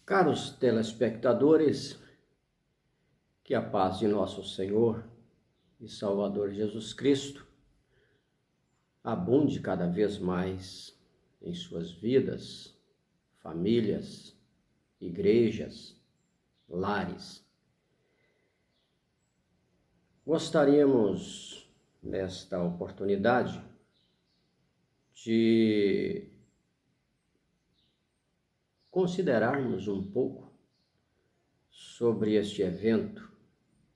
Caros telespectadores, que a paz de nosso Senhor e Salvador Jesus Cristo abunde cada vez mais em suas vidas, famílias, igrejas, lares. Gostaríamos, nesta oportunidade, de considerarmos um pouco sobre este evento,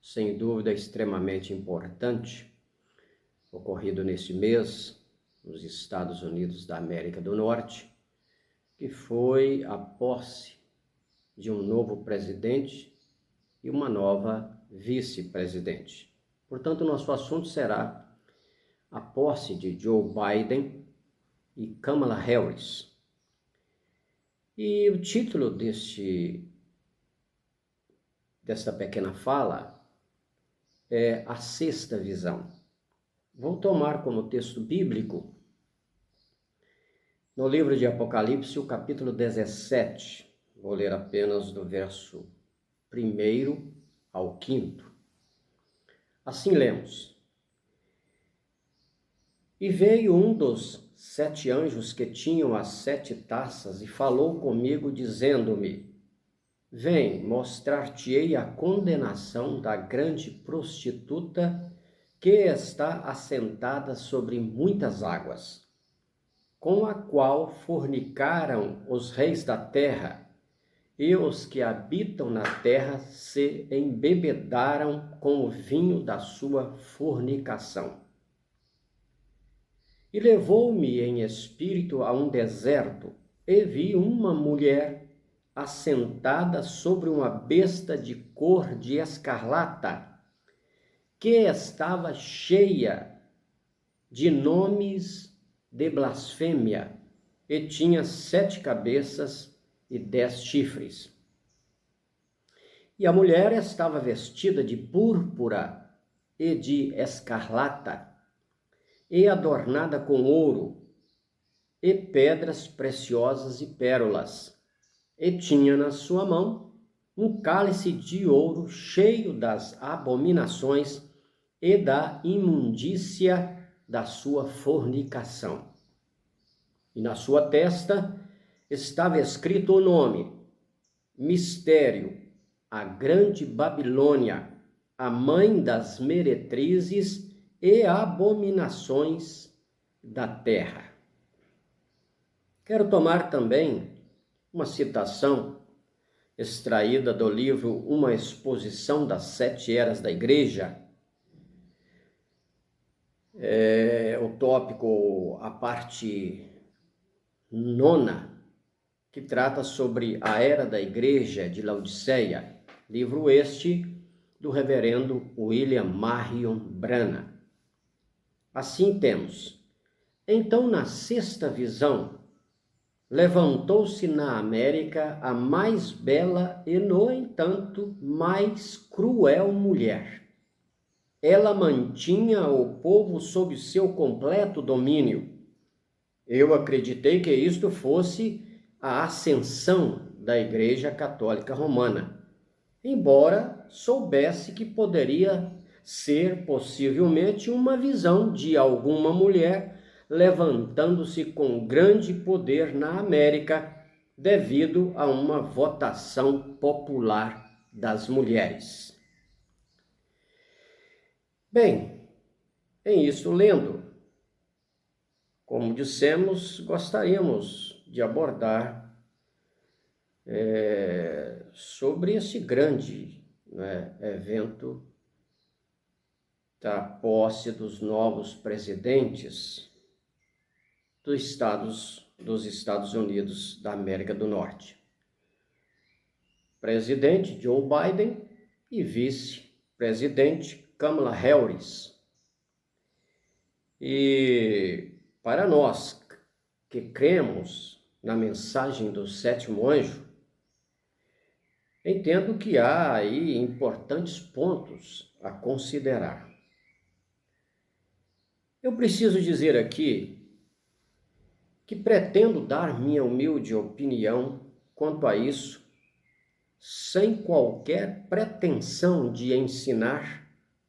sem dúvida extremamente importante, ocorrido neste mês nos Estados Unidos da América do Norte, que foi a posse de um novo presidente e uma nova vice-presidente. Portanto, nosso assunto será a posse de Joe Biden e Kamala Harris. E o título desta pequena fala é A Sexta Visão. Vou tomar como texto bíblico no livro de Apocalipse, o capítulo 17. Vou ler apenas do verso 1 ao 5. Assim lemos: E veio um dos 7 anjos que tinham as 7 taças e falou comigo, dizendo-me: Vem, mostrar-te-ei a condenação da grande prostituta que está assentada sobre muitas águas, com a qual fornicaram os reis da terra, e os que habitam na terra se embebedaram com o vinho da sua fornicação. E levou-me em espírito a um deserto, e vi uma mulher assentada sobre uma besta de cor de escarlata, que estava cheia de nomes de blasfêmia, e tinha 7 cabeças e 10 chifres. E a mulher estava vestida de púrpura e de escarlata, e adornada com ouro, e pedras preciosas e pérolas, e tinha na sua mão um cálice de ouro cheio das abominações e da imundícia da sua fornicação. E na sua testa estava escrito o nome: Mistério, a grande Babilônia, a mãe das meretrizes e abominações da terra. Quero tomar também uma citação extraída do livro Uma Exposição das 7 Eras da Igreja. O tópico, a parte 9, que trata sobre a Era da Igreja de Laodiceia, livro este do reverendo William Marion Branham. Assim temos: então, na sexta visão, levantou-se na América a mais bela e, no entanto, mais cruel mulher. Ela mantinha o povo sob seu completo domínio. Eu acreditei que isto fosse a ascensão da Igreja Católica Romana, embora soubesse que poderia ser possivelmente uma visão de alguma mulher levantando-se com grande poder na América devido a uma votação popular das mulheres. Bem, em isso lendo, como dissemos, gostaríamos de abordar sobre esse grande evento da posse dos novos presidentes dos Estados Unidos da América do Norte. Presidente Joe Biden e vice-presidente Kamala Harris. E para nós que cremos na mensagem do 7º anjo, entendo que há aí importantes pontos a considerar. Eu preciso dizer aqui que pretendo dar minha humilde opinião quanto a isso, sem qualquer pretensão de ensinar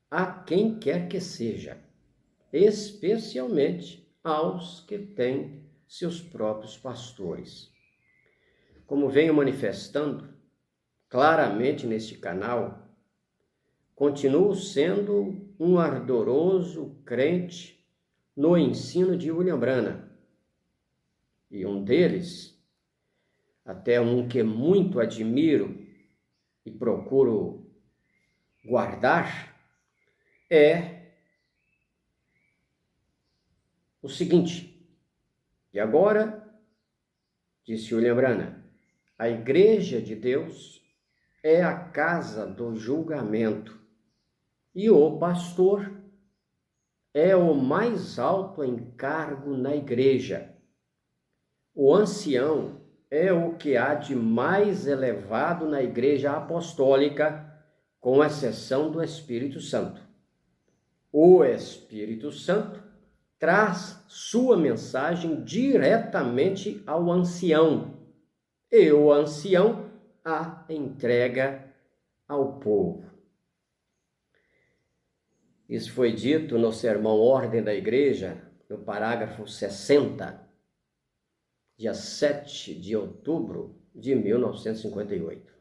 a quem quer que seja, especialmente aos que têm seus próprios pastores. Como venho manifestando claramente neste canal, continuo sendo um ardoroso crente no ensino de William Branham. E um deles, até um que muito admiro e procuro guardar, é o seguinte: e agora, disse William Branham, a Igreja de Deus é a casa do julgamento e o pastor é o mais alto encargo na igreja. O ancião é o que há de mais elevado na igreja apostólica, com exceção do Espírito Santo. O Espírito Santo traz sua mensagem diretamente ao ancião, e o ancião a entrega ao povo. Isso foi dito no sermão Ordem da Igreja, no parágrafo 60, dia 7 de outubro de 1958.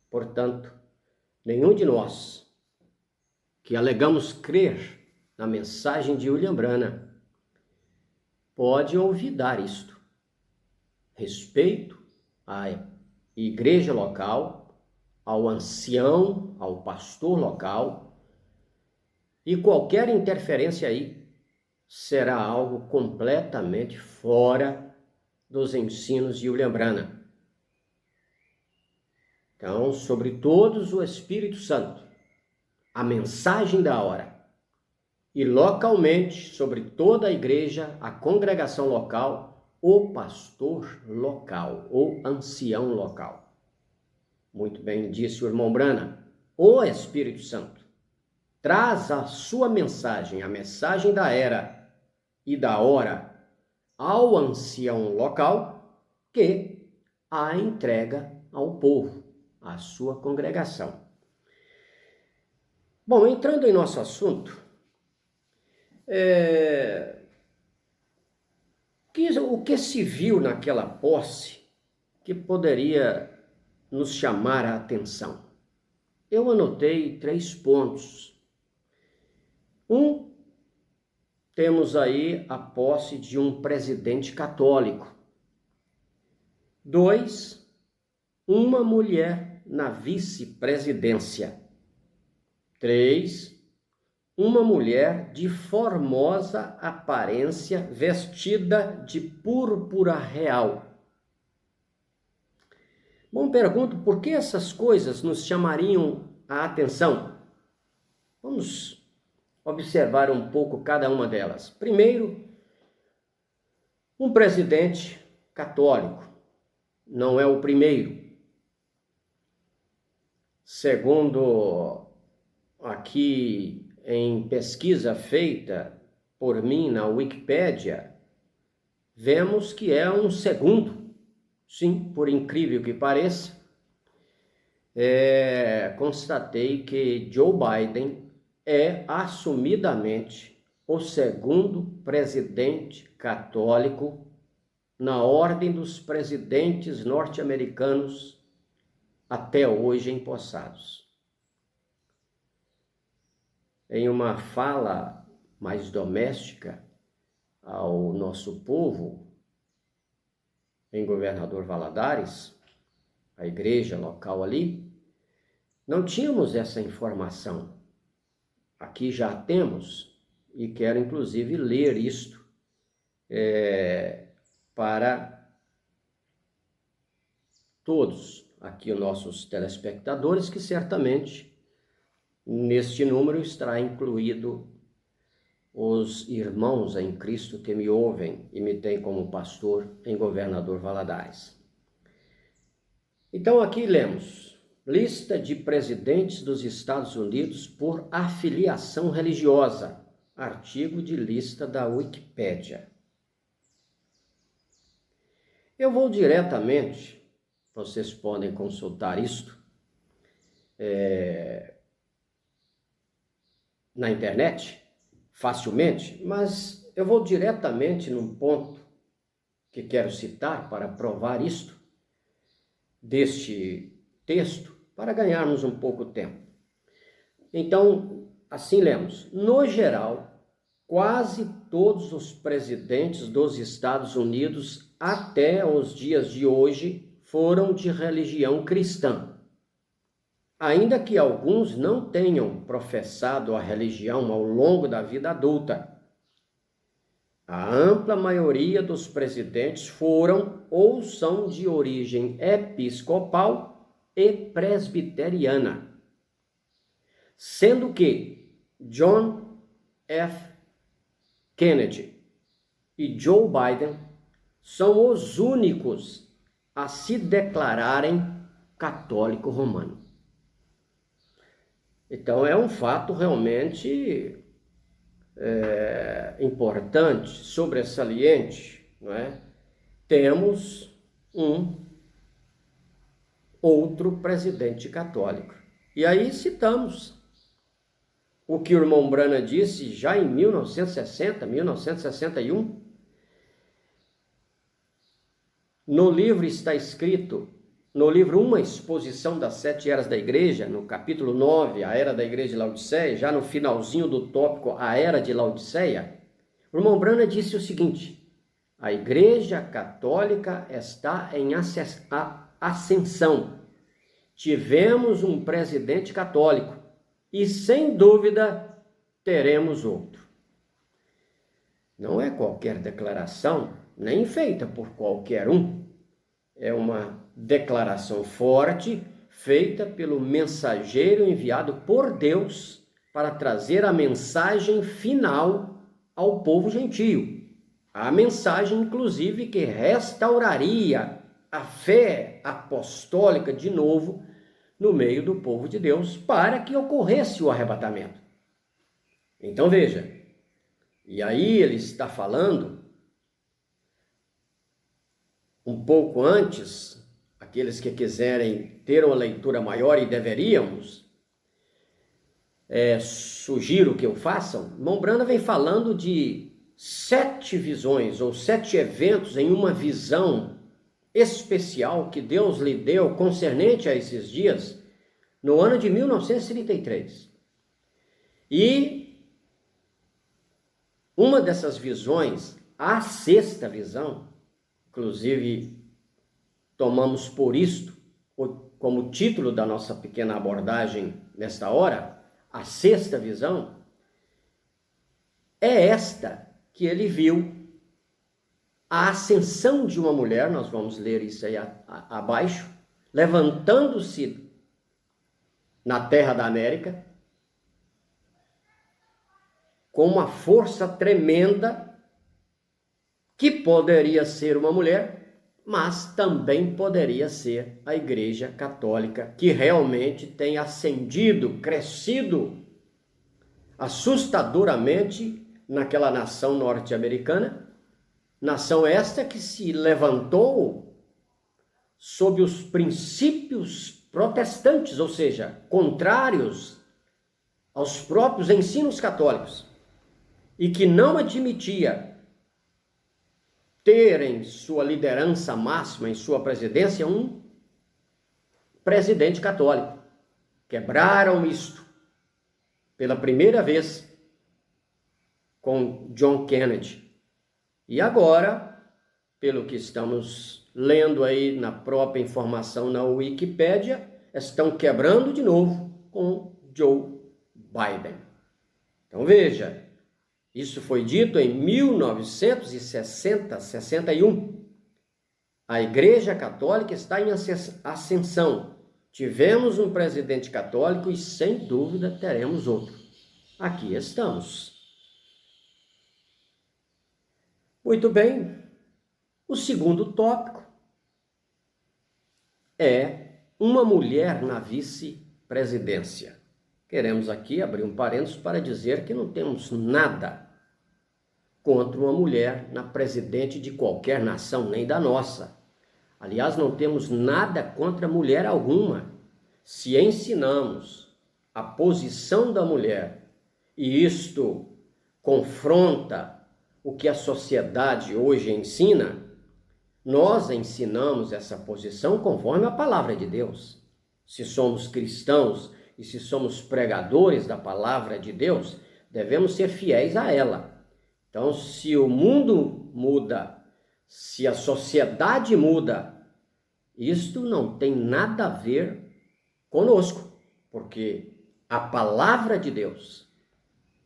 Portanto, nenhum de nós que alegamos crer na mensagem de William Branham pode olvidar isto. Respeito à igreja local, ao ancião, ao pastor local, e qualquer interferência aí será algo completamente fora dos ensinos de William Branham. Então, sobre todos o Espírito Santo, a mensagem da hora, e localmente sobre toda a igreja, a congregação local, o pastor local, o ancião local. Muito bem disse o irmão Branham, o Espírito Santo traz a sua mensagem, a mensagem da era e da hora, ao ancião local, que a entrega ao povo, à sua congregação. Bom, entrando em nosso assunto, o que se viu naquela posse que poderia nos chamar a atenção? Eu anotei 3 pontos. Temos aí a posse de um presidente católico. 2, uma mulher na vice-presidência. 3, uma mulher de formosa aparência vestida de púrpura real. Bom, pergunto, por que essas coisas nos chamariam a atenção? Vamos observar um pouco cada uma delas. Primeiro, um presidente católico. Não é o primeiro. Segundo aqui em pesquisa feita por mim na Wikipédia, vemos que é um segundo. Sim, por incrível que pareça, constatei que Joe Biden é assumidamente o segundo presidente católico na ordem dos presidentes norte-americanos até hoje empossados. Em uma fala mais doméstica ao nosso povo, em Governador Valadares, a igreja local ali, não tínhamos essa informação. Aqui já temos, e quero inclusive ler isto para todos aqui os nossos telespectadores, que certamente neste número estará incluído os irmãos em Cristo que me ouvem e me têm como pastor em Governador Valadares. Então aqui lemos: lista de presidentes dos Estados Unidos por afiliação religiosa. Artigo de lista da Wikipédia. Eu vou diretamente vocês podem consultar isto na internet, facilmente, mas eu vou diretamente num ponto que quero citar para provar isto, deste texto, para ganharmos um pouco de tempo. Então, assim lemos: no geral, quase todos os presidentes dos Estados Unidos até os dias de hoje foram de religião cristã. Ainda que alguns não tenham professado a religião ao longo da vida adulta, a ampla maioria dos presidentes foram ou são de origem episcopal e presbiteriana, sendo que John F. Kennedy e Joe Biden são os únicos a se declararem católico romano. Então é um fato realmente importante, sobressaliente, não é? Temos um outro presidente católico. E aí citamos o que o irmão Branham disse já em 1960, 1961. No livro está escrito, no livro Uma Exposição das Sete Eras da Igreja, no capítulo 9, a Era da Igreja de Laodiceia, já no finalzinho do tópico, a Era de Laodiceia, o irmão Branham disse o seguinte: a Igreja Católica está em ascensão. Tivemos um presidente católico e, sem dúvida, teremos outro. Não é qualquer declaração, nem feita por qualquer um. É uma declaração forte, feita pelo mensageiro enviado por Deus para trazer a mensagem final ao povo gentio. A mensagem, inclusive, que restauraria a fé apostólica de novo no meio do povo de Deus, para que ocorresse o arrebatamento. Então veja, e aí ele está falando um pouco antes, aqueles que quiserem ter uma leitura maior, e deveríamos, sugiro que o façam. Irmão Branham vem falando de 7 visões ou 7 eventos em uma visão especial que Deus lhe deu concernente a esses dias no ano de 1933. E uma dessas visões, a 6ª visão, inclusive tomamos por isto como título da nossa pequena abordagem nesta hora, a 6ª visão, é esta que ele viu: a ascensão de uma mulher, nós vamos ler isso aí abaixo, levantando-se na terra da América, com uma força tremenda, que poderia ser uma mulher, mas também poderia ser a Igreja Católica, que realmente tem ascendido, crescido assustadoramente naquela nação norte-americana, nação esta que se levantou sob os princípios protestantes, ou seja, contrários aos próprios ensinos católicos, e que não admitia ter em sua liderança máxima, em sua presidência, um presidente católico. Quebraram isto pela primeira vez com John Kennedy. E agora, pelo que estamos lendo aí na própria informação na Wikipédia, estão quebrando de novo com Joe Biden. Então veja, isso foi dito em 1961. A Igreja Católica está em ascensão. Tivemos um presidente católico e, sem dúvida, teremos outro. Aqui estamos. Muito bem. O segundo tópico é uma mulher na vice-presidência. Queremos aqui abrir um parênteses para dizer que não temos nada contra uma mulher na presidente de qualquer nação, nem da nossa. Aliás, não temos nada contra mulher alguma. Se ensinamos a posição da mulher e isto confronta o que a sociedade hoje ensina, nós ensinamos essa posição conforme a palavra de Deus. Se somos cristãos e se somos pregadores da palavra de Deus, devemos ser fiéis a ela. Então, se o mundo muda, se a sociedade muda, isto não tem nada a ver conosco, porque a palavra de Deus,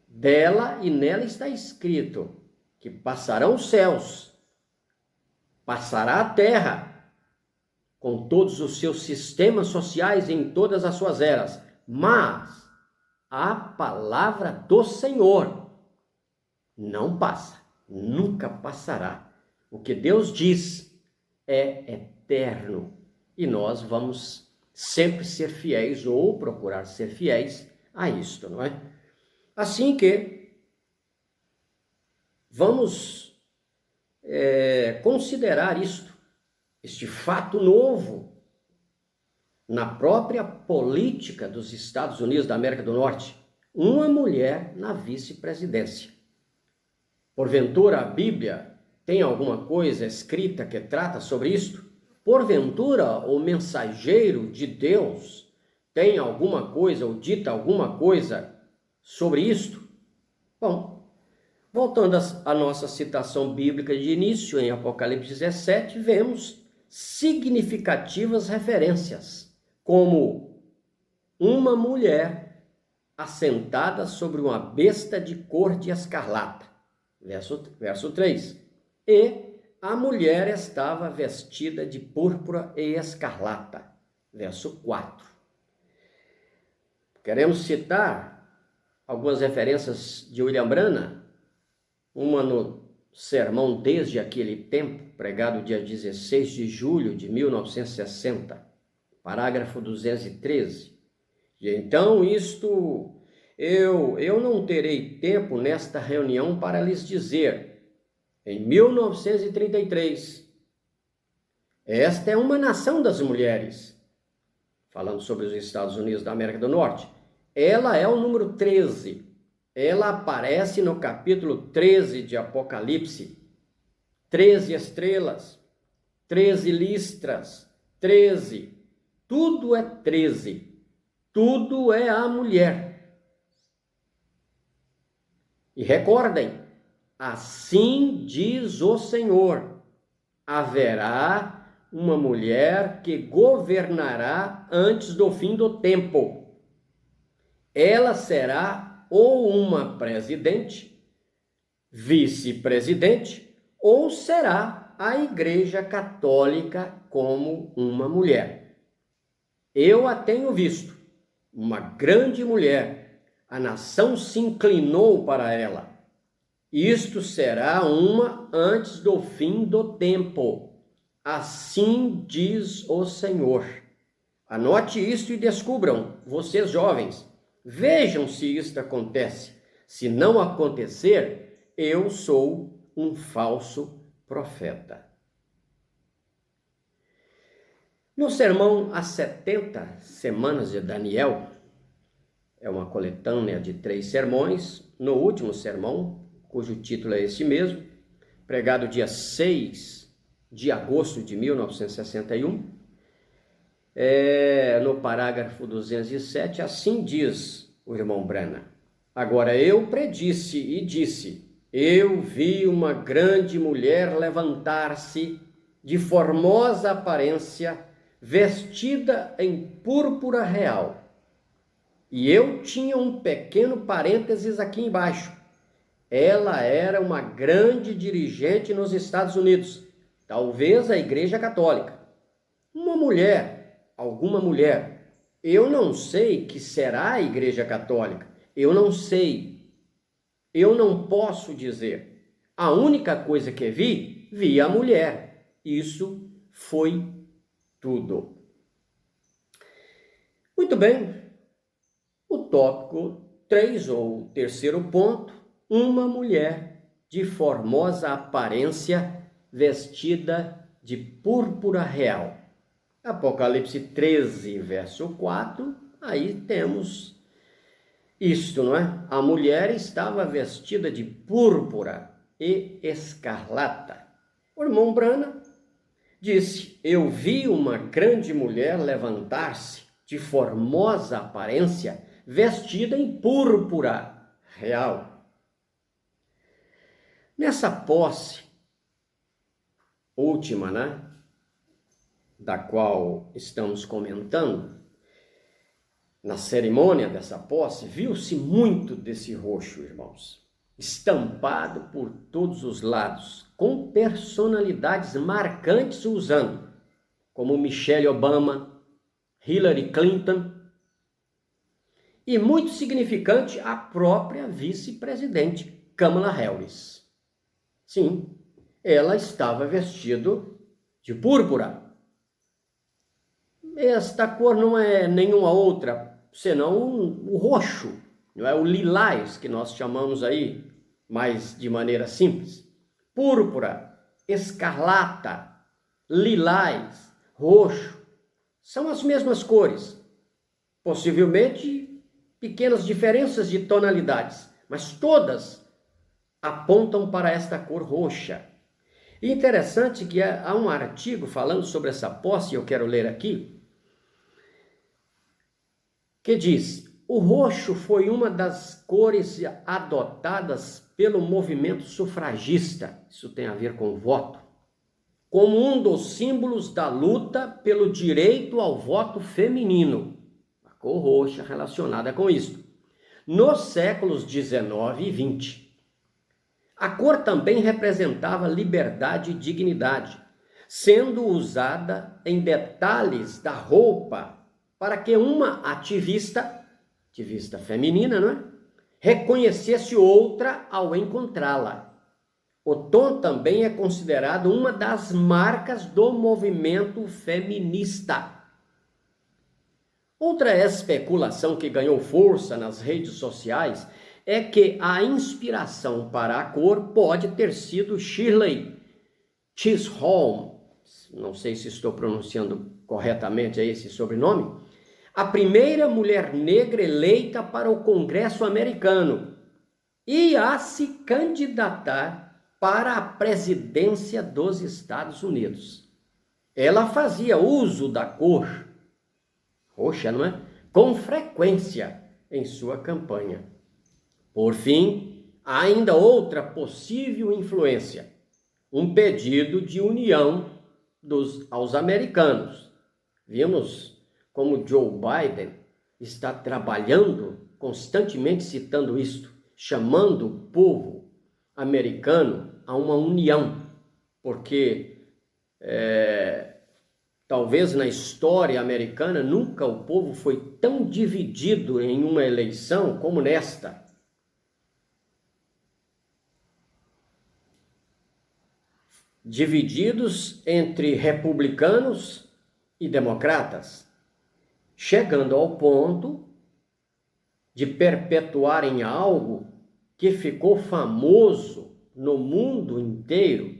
dela e nela está escrito que passarão os céus, passará a terra, com todos os seus sistemas sociais em todas as suas eras, mas a palavra do Senhor não passa, nunca passará. O que Deus diz é eterno e nós vamos sempre ser fiéis ou procurar ser fiéis a isto, não é? Assim que vamos considerar isto, este fato novo na própria política dos Estados Unidos da América do Norte, uma mulher na vice-presidência. Porventura a Bíblia tem alguma coisa escrita que trata sobre isto? Porventura o mensageiro de Deus tem alguma coisa ou dita alguma coisa sobre isto? Bom, voltando à nossa citação bíblica de início, em Apocalipse 17, vemos significativas referências, como uma mulher assentada sobre uma besta de cor de escarlata, verso 3, e a mulher estava vestida de púrpura e escarlata, verso 4. Queremos citar algumas referências de William Branham, uma no sermão Desde Aquele Tempo, pregado dia 16 de julho de 1960, parágrafo 213. E então eu não terei tempo nesta reunião para lhes dizer, em 1933, esta é uma nação das mulheres, falando sobre os Estados Unidos da América do Norte, ela é o número 13, ela aparece no capítulo 13 de Apocalipse, 13 estrelas, 13 listras, 13, tudo é 13, tudo é a mulher. E recordem, assim diz o Senhor, haverá uma mulher que governará antes do fim do tempo. Ela será ou uma presidente, vice-presidente, ou será a Igreja Católica como uma mulher. Eu a tenho visto, uma grande mulher, a nação se inclinou para ela. Isto será uma antes do fim do tempo. Assim diz o Senhor. Anote isto e descubram, vocês jovens, vejam se isto acontece. Se não acontecer, eu sou um falso profeta. No sermão As 70 Semanas de Daniel, é uma coletânea de 3 sermões, no último sermão, cujo título é esse mesmo, pregado dia 6 de agosto de 1961, no parágrafo 207, assim diz o irmão Branham. Agora eu predisse e disse, eu vi uma grande mulher levantar-se de formosa aparência, vestida em púrpura real. E eu tinha um pequeno parênteses aqui embaixo. Ela era uma grande dirigente nos Estados Unidos, talvez a Igreja Católica. Uma mulher, alguma mulher. Eu não sei que será a Igreja Católica. Eu não sei. Eu não posso dizer. A única coisa que vi a mulher. Isso foi tudo. Muito bem. O tópico 3, ou terceiro ponto, uma mulher de formosa aparência vestida de púrpura real. Apocalipse 13, verso 4, aí temos isto, não é? A mulher estava vestida de púrpura e escarlata. O irmão Branham disse: eu vi uma grande mulher levantar-se de formosa aparência, vestida em púrpura real. Nessa posse última, né, da qual estamos comentando, na cerimônia dessa posse, viu-se muito desse roxo, irmãos, estampado por todos os lados, com personalidades marcantes usando, como Michelle Obama, Hillary Clinton, e muito significante a própria vice-presidente Kamala Harris. Sim, ela estava vestida de púrpura. Esta cor não é nenhuma outra, senão o roxo, não é o lilás que nós chamamos aí, mas de maneira simples. Púrpura, escarlata, lilás, roxo, são as mesmas cores. Possivelmente pequenas diferenças de tonalidades, mas todas apontam para esta cor roxa. E interessante que há um artigo falando sobre essa posse, eu quero ler aqui, que diz: o roxo foi uma das cores adotadas pelo movimento sufragista, isso tem a ver com o voto, como um dos símbolos da luta pelo direito ao voto feminino, a cor roxa relacionada com isso, nos séculos 19 e 20. A cor também representava liberdade e dignidade, sendo usada em detalhes da roupa para que uma ativista feminina, não é? Reconhecesse outra ao encontrá-la. O tom também é considerado uma das marcas do movimento feminista. Outra especulação que ganhou força nas redes sociais é que a inspiração para a cor pode ter sido Shirley Chisholm, não sei se estou pronunciando corretamente esse sobrenome, a primeira mulher negra eleita para o Congresso americano e a se candidatar para a presidência dos Estados Unidos. Ela fazia uso da cor roxa, não é? Com frequência em sua campanha. Por fim, há ainda outra possível influência, um pedido de união aos americanos. Vimos como Joe Biden está trabalhando, constantemente citando isto, chamando o povo americano a uma união, porque talvez na história americana nunca o povo foi tão dividido em uma eleição como nesta. Divididos entre republicanos e democratas, chegando ao ponto de perpetuarem algo que ficou famoso no mundo inteiro,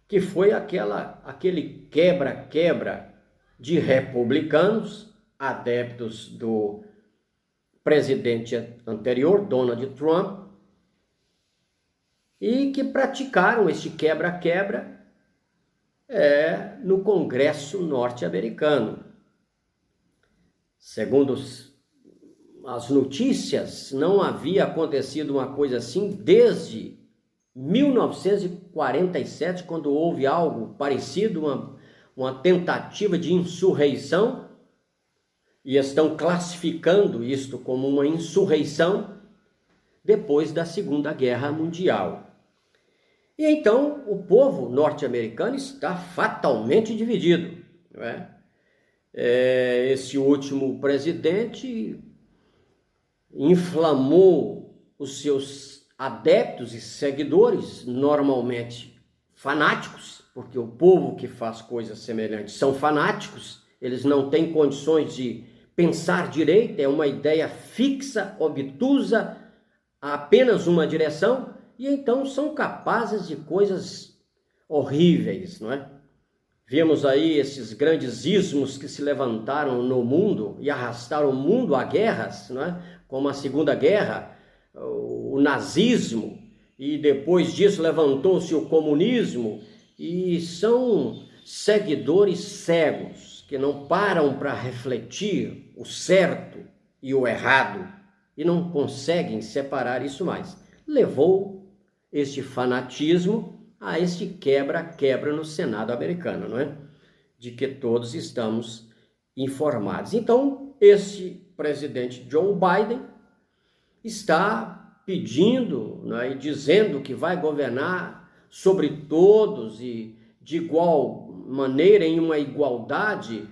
que foi aquele quebra-quebra de republicanos, adeptos do presidente anterior, Donald Trump, e que praticaram este quebra-quebra no Congresso norte-americano. Segundo as notícias, não havia acontecido uma coisa assim desde 1947, quando houve algo parecido, uma tentativa de insurreição, e estão classificando isto como uma insurreição depois da Segunda Guerra Mundial. E então o povo norte-americano está fatalmente dividido, não é? Esse último presidente inflamou os seus adeptos e seguidores, normalmente fanáticos, porque o povo que faz coisas semelhantes são fanáticos, eles não têm condições de pensar direito, é uma ideia fixa, obtusa, apenas uma direção, e então são capazes de coisas horríveis, não é? Vimos aí esses grandes ismos que se levantaram no mundo e arrastaram o mundo a guerras, não é? Como a Segunda Guerra, o nazismo, e depois disso levantou-se o comunismo, e são seguidores cegos que não param para refletir o certo e o errado e não conseguem separar isso mais. Levou este fanatismo a este quebra-quebra no Senado americano, não é? De que todos estamos informados. Então, esse presidente Joe Biden está pedindo, né, e dizendo que vai governar sobre todos e de igual maneira, em uma igualdade,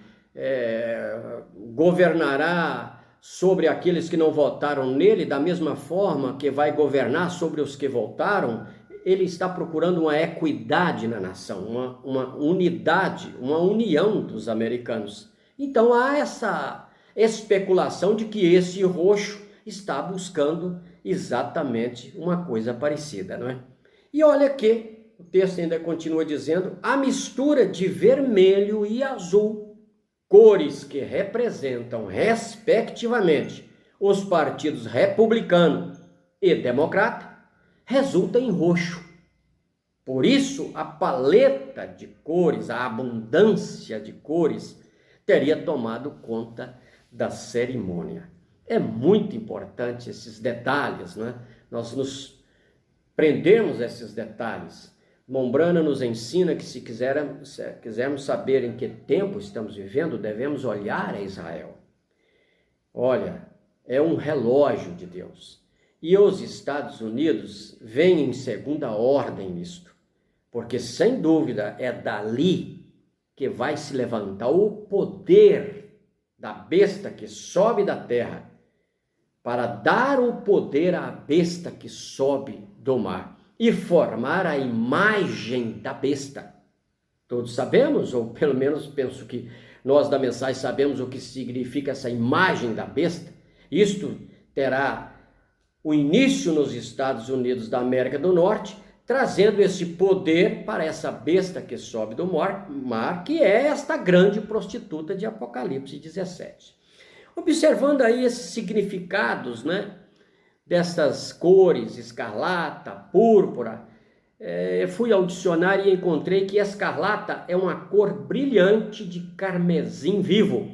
governará sobre aqueles que não votaram nele, da mesma forma que vai governar sobre os que votaram. Ele está procurando uma equidade na nação, uma unidade, uma união dos americanos. Então há essa especulação de que esse roxo está buscando exatamente uma coisa parecida, não é? E olha que o texto ainda continua dizendo: a mistura de vermelho e azul, cores que representam, respectivamente, os partidos republicano e democrata, resulta em roxo. Por isso, a paleta de cores, a abundância de cores, teria tomado conta da cerimônia. É muito importante esses detalhes, né? Nós nos prendemos a esses detalhes. Mombrana nos ensina que se quisermos saber em que tempo estamos vivendo, devemos olhar a Israel. Olha, é um relógio de Deus. E os Estados Unidos vêm em segunda ordem nisto, porque sem dúvida é dali que vai se levantar o poder da besta que sobe da terra, para dar o poder à besta que sobe do mar e formar a imagem da besta. Todos sabemos, ou pelo menos penso que nós da mensagem sabemos o que significa essa imagem da besta. Isto terá o início nos Estados Unidos da América do Norte, trazendo esse poder para essa besta que sobe do mar, que é esta grande prostituta de Apocalipse 17. Observando aí esses significados, né, dessas cores, escarlata, púrpura, fui ao dicionário e encontrei que escarlata é uma cor brilhante de carmesim vivo.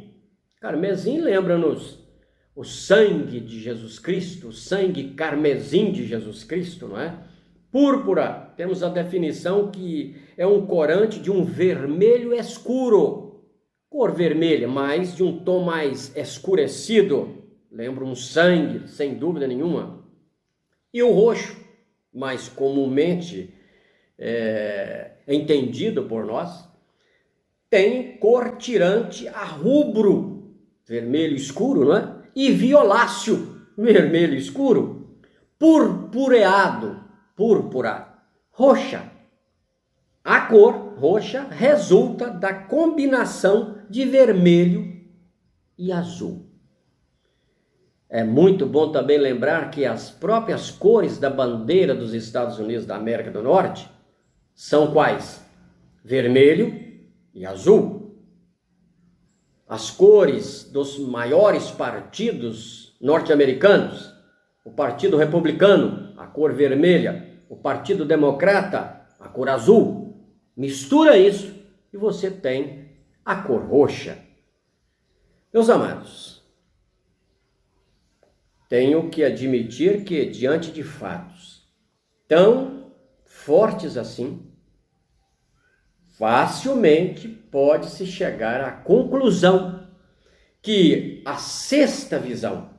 Carmesim lembra-nos o sangue de Jesus Cristo, o sangue carmesim de Jesus Cristo, não é? Púrpura, temos a definição que é um corante de um vermelho escuro. Cor vermelha, mas de um tom mais escurecido, lembra um sangue, sem dúvida nenhuma. E o roxo, mais comumente entendido por nós, tem cor tirante a rubro, vermelho escuro, não é? E violáceo, vermelho escuro, purpureado, púrpura, roxa. A cor roxa resulta da combinação de vermelho e azul. É muito bom também lembrar que as próprias cores da bandeira dos Estados Unidos da América do Norte são quais? Vermelho e azul. As cores dos maiores partidos norte-americanos, o Partido Republicano, a cor vermelha, o Partido Democrata, a cor azul. Mistura isso e você tem a cor roxa. Meus amados, tenho que admitir que, diante de fatos tão fortes assim, facilmente pode-se chegar à conclusão que a sexta visão,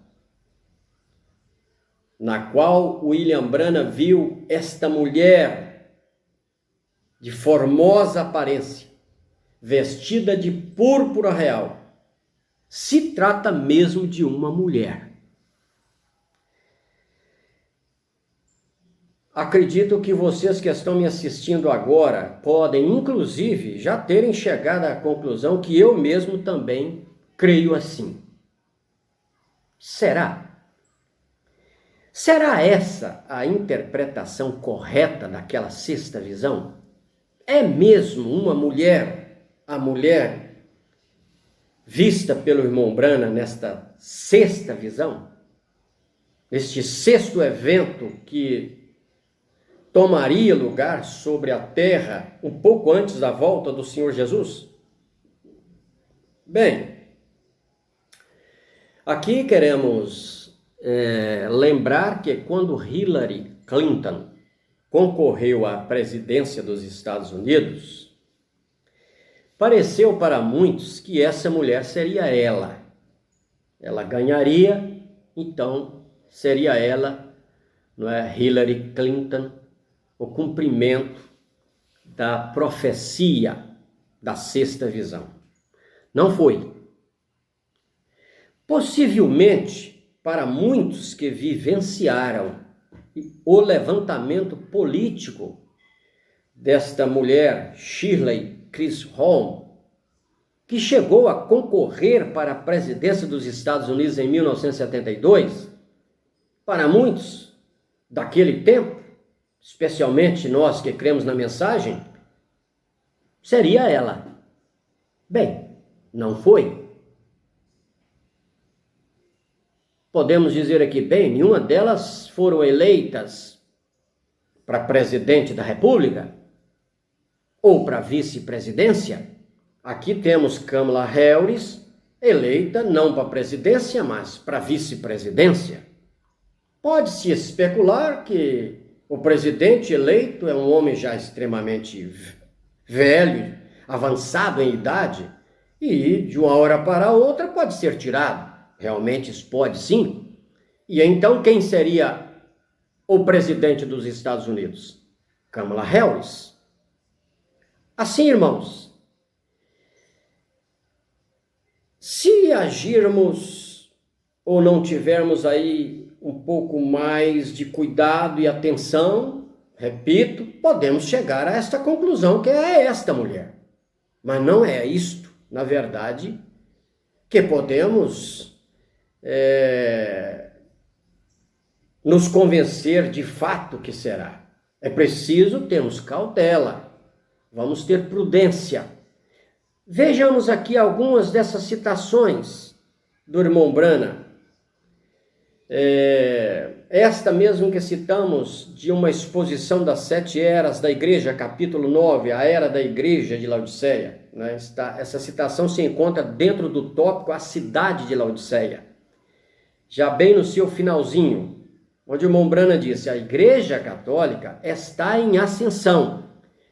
na qual William Branham viu esta mulher de formosa aparência, vestida de púrpura real, se trata mesmo de uma mulher. Acredito que vocês que estão me assistindo agora podem, inclusive, já terem chegado à conclusão que eu mesmo também creio assim. Será? Será essa a interpretação correta daquela sexta visão? é mesmo uma mulher, a mulher vista pelo irmão Brana nesta sexta visão? Este sexto evento que tomaria lugar sobre a terra um pouco antes da volta do Senhor Jesus? Bem, aqui queremos lembrar que quando Hillary Clinton concorreu à presidência dos Estados Unidos, pareceu para muitos que essa mulher seria ela. Ela ganharia, então seria ela, não é, Hillary Clinton, o cumprimento da profecia da sexta visão. Não foi. Possivelmente, para muitos que vivenciaram o levantamento político desta mulher, Shirley Chisholm, que chegou a concorrer para a presidência dos Estados Unidos em 1972, para muitos daquele tempo, especialmente nós que cremos na mensagem, seria ela. Bem, não foi. Podemos dizer aqui, bem, nenhuma delas foram eleitas para presidente da República ou para vice-presidência. Aqui temos Kamala Harris, eleita não para presidência, mas para vice-presidência. Pode-se especular que o presidente eleito é um homem já extremamente velho, avançado em idade, e de uma hora para outra pode ser tirado. Realmente isso pode sim. E então quem seria o presidente dos Estados Unidos? Kamala Harris. Assim, irmãos, se agirmos ou não tivermos aí um pouco mais de cuidado e atenção, repito, podemos chegar a esta conclusão que é esta mulher. Mas não é isto, na verdade, que podemos nos convencer de fato que será. É preciso termos cautela, vamos ter prudência. Vejamos aqui algumas dessas citações do irmão Brana. Esta mesmo que citamos de uma exposição das 7 eras da igreja, capítulo 9, a era da igreja de Laodiceia. Né? Essa citação se encontra dentro do tópico a cidade de Laodiceia, já bem no seu finalzinho, onde o irmão Brana disse: a igreja católica está em ascensão.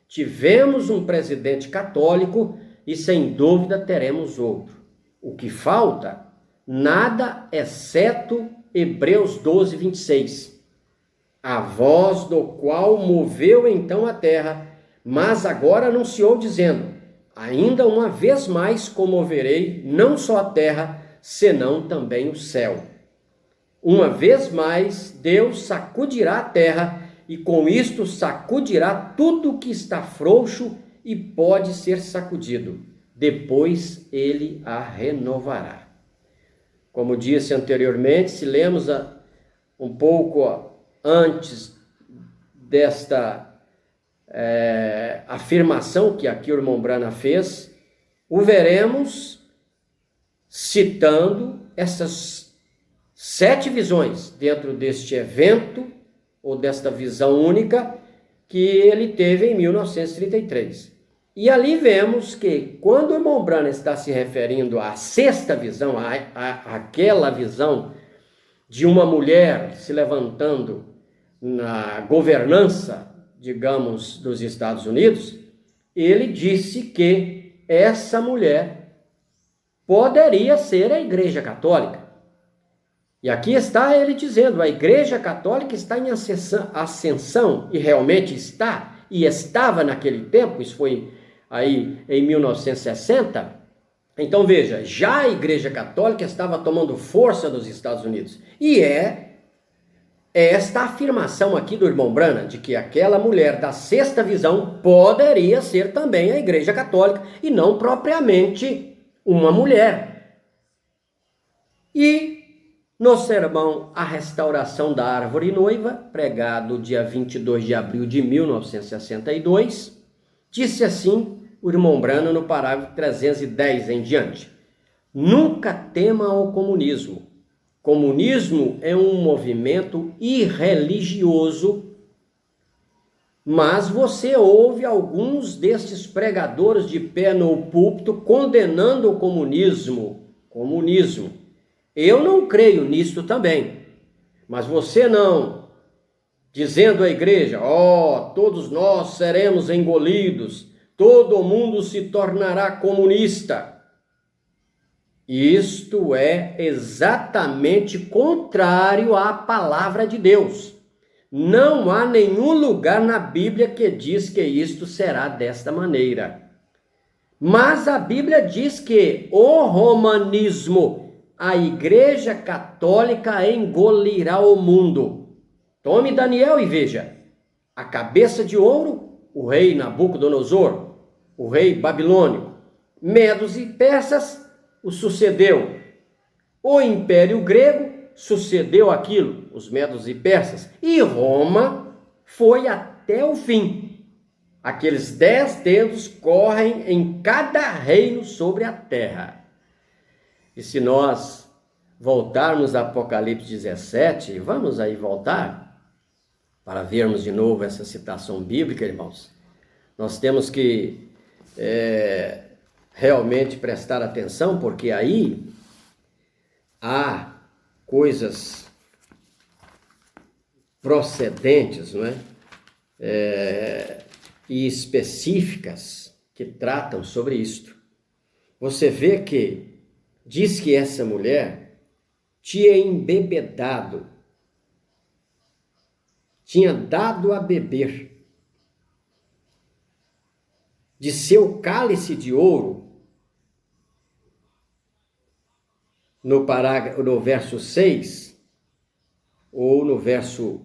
Tivemos um presidente católico e sem dúvida teremos outro. O que falta? Nada exceto Hebreus 12, 26. A voz do qual moveu então a terra, mas agora anunciou dizendo: ainda uma vez mais comoverei não só a terra, senão também o céu. Uma vez mais, Deus sacudirá a terra e com isto sacudirá tudo que está frouxo e pode ser sacudido. Depois ele a renovará. Como disse anteriormente, se lemos um pouco antes desta afirmação que aqui o irmão Brana fez, o veremos citando essas 7 visões dentro deste evento, ou desta visão única, que ele teve em 1933. E ali vemos que, quando o irmão Brana está se referindo à sexta visão, aquela visão de uma mulher se levantando na governança, digamos, dos Estados Unidos, ele disse que essa mulher poderia ser a Igreja Católica. E aqui está ele dizendo: a Igreja Católica está em ascensão, e realmente está, e estava naquele tempo, isso foi aí em 1960. Então veja, já a Igreja Católica estava tomando força nos Estados Unidos. E é esta afirmação aqui do irmão Brana, de que aquela mulher da sexta visão poderia ser também a Igreja Católica, e não propriamente uma mulher. E no sermão A Restauração da Árvore Noiva, pregado dia 22 de abril de 1962, Disse assim o irmão Brano no parágrafo 310 em diante. Nunca tema o comunismo. Comunismo é um movimento irreligioso, mas você ouve alguns destes pregadores de pé no púlpito condenando o comunismo. Comunismo. Eu não creio nisso também, mas você não. Dizendo à igreja, todos nós seremos engolidos, todo mundo se tornará comunista. Isto é exatamente contrário à palavra de Deus. Não há nenhum lugar na Bíblia que diz que isto será desta maneira. Mas a Bíblia diz que o romanismo, a Igreja Católica engolirá o mundo. Tome Daniel e veja, a cabeça de ouro, o rei Nabucodonosor, o rei babilônico, medos e persas o sucedeu. O Império Grego sucedeu aquilo, os medos e persas, e Roma foi até o fim. Aqueles 10 dedos correm em cada reino sobre a terra. E se nós voltarmos a Apocalipse 17, vamos aí voltar, para vermos de novo essa citação bíblica, irmãos, nós temos que realmente prestar atenção, porque aí há coisas procedentes, não é? E específicas que tratam sobre isto. Você vê que diz que essa mulher tinha embebedado, tinha dado a beber de seu cálice de ouro, no verso 6, ou no verso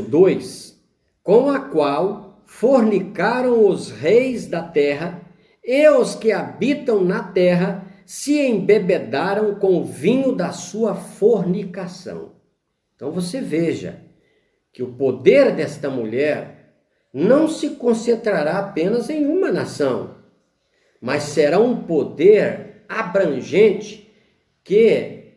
2, com a qual fornicaram os reis da terra, e os que habitam na terra se embebedaram com o vinho da sua fornicação. Então você veja que o poder desta mulher não se concentrará apenas em uma nação, mas será um poder abrangente que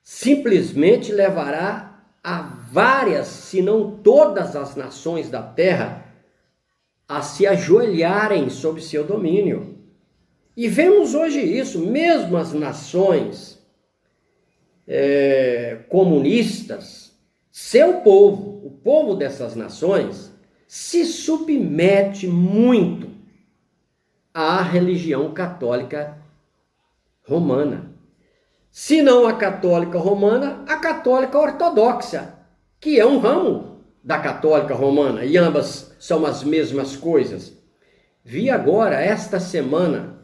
simplesmente levará a várias, se não todas as nações da terra a se ajoelharem sob seu domínio. E vemos hoje isso, mesmo as nações comunistas, seu povo, o povo dessas nações, se submete muito à religião católica romana. Se não a católica romana, a católica ortodoxa, que é um ramo da católica romana, e ambas são as mesmas coisas. Vi agora, esta semana,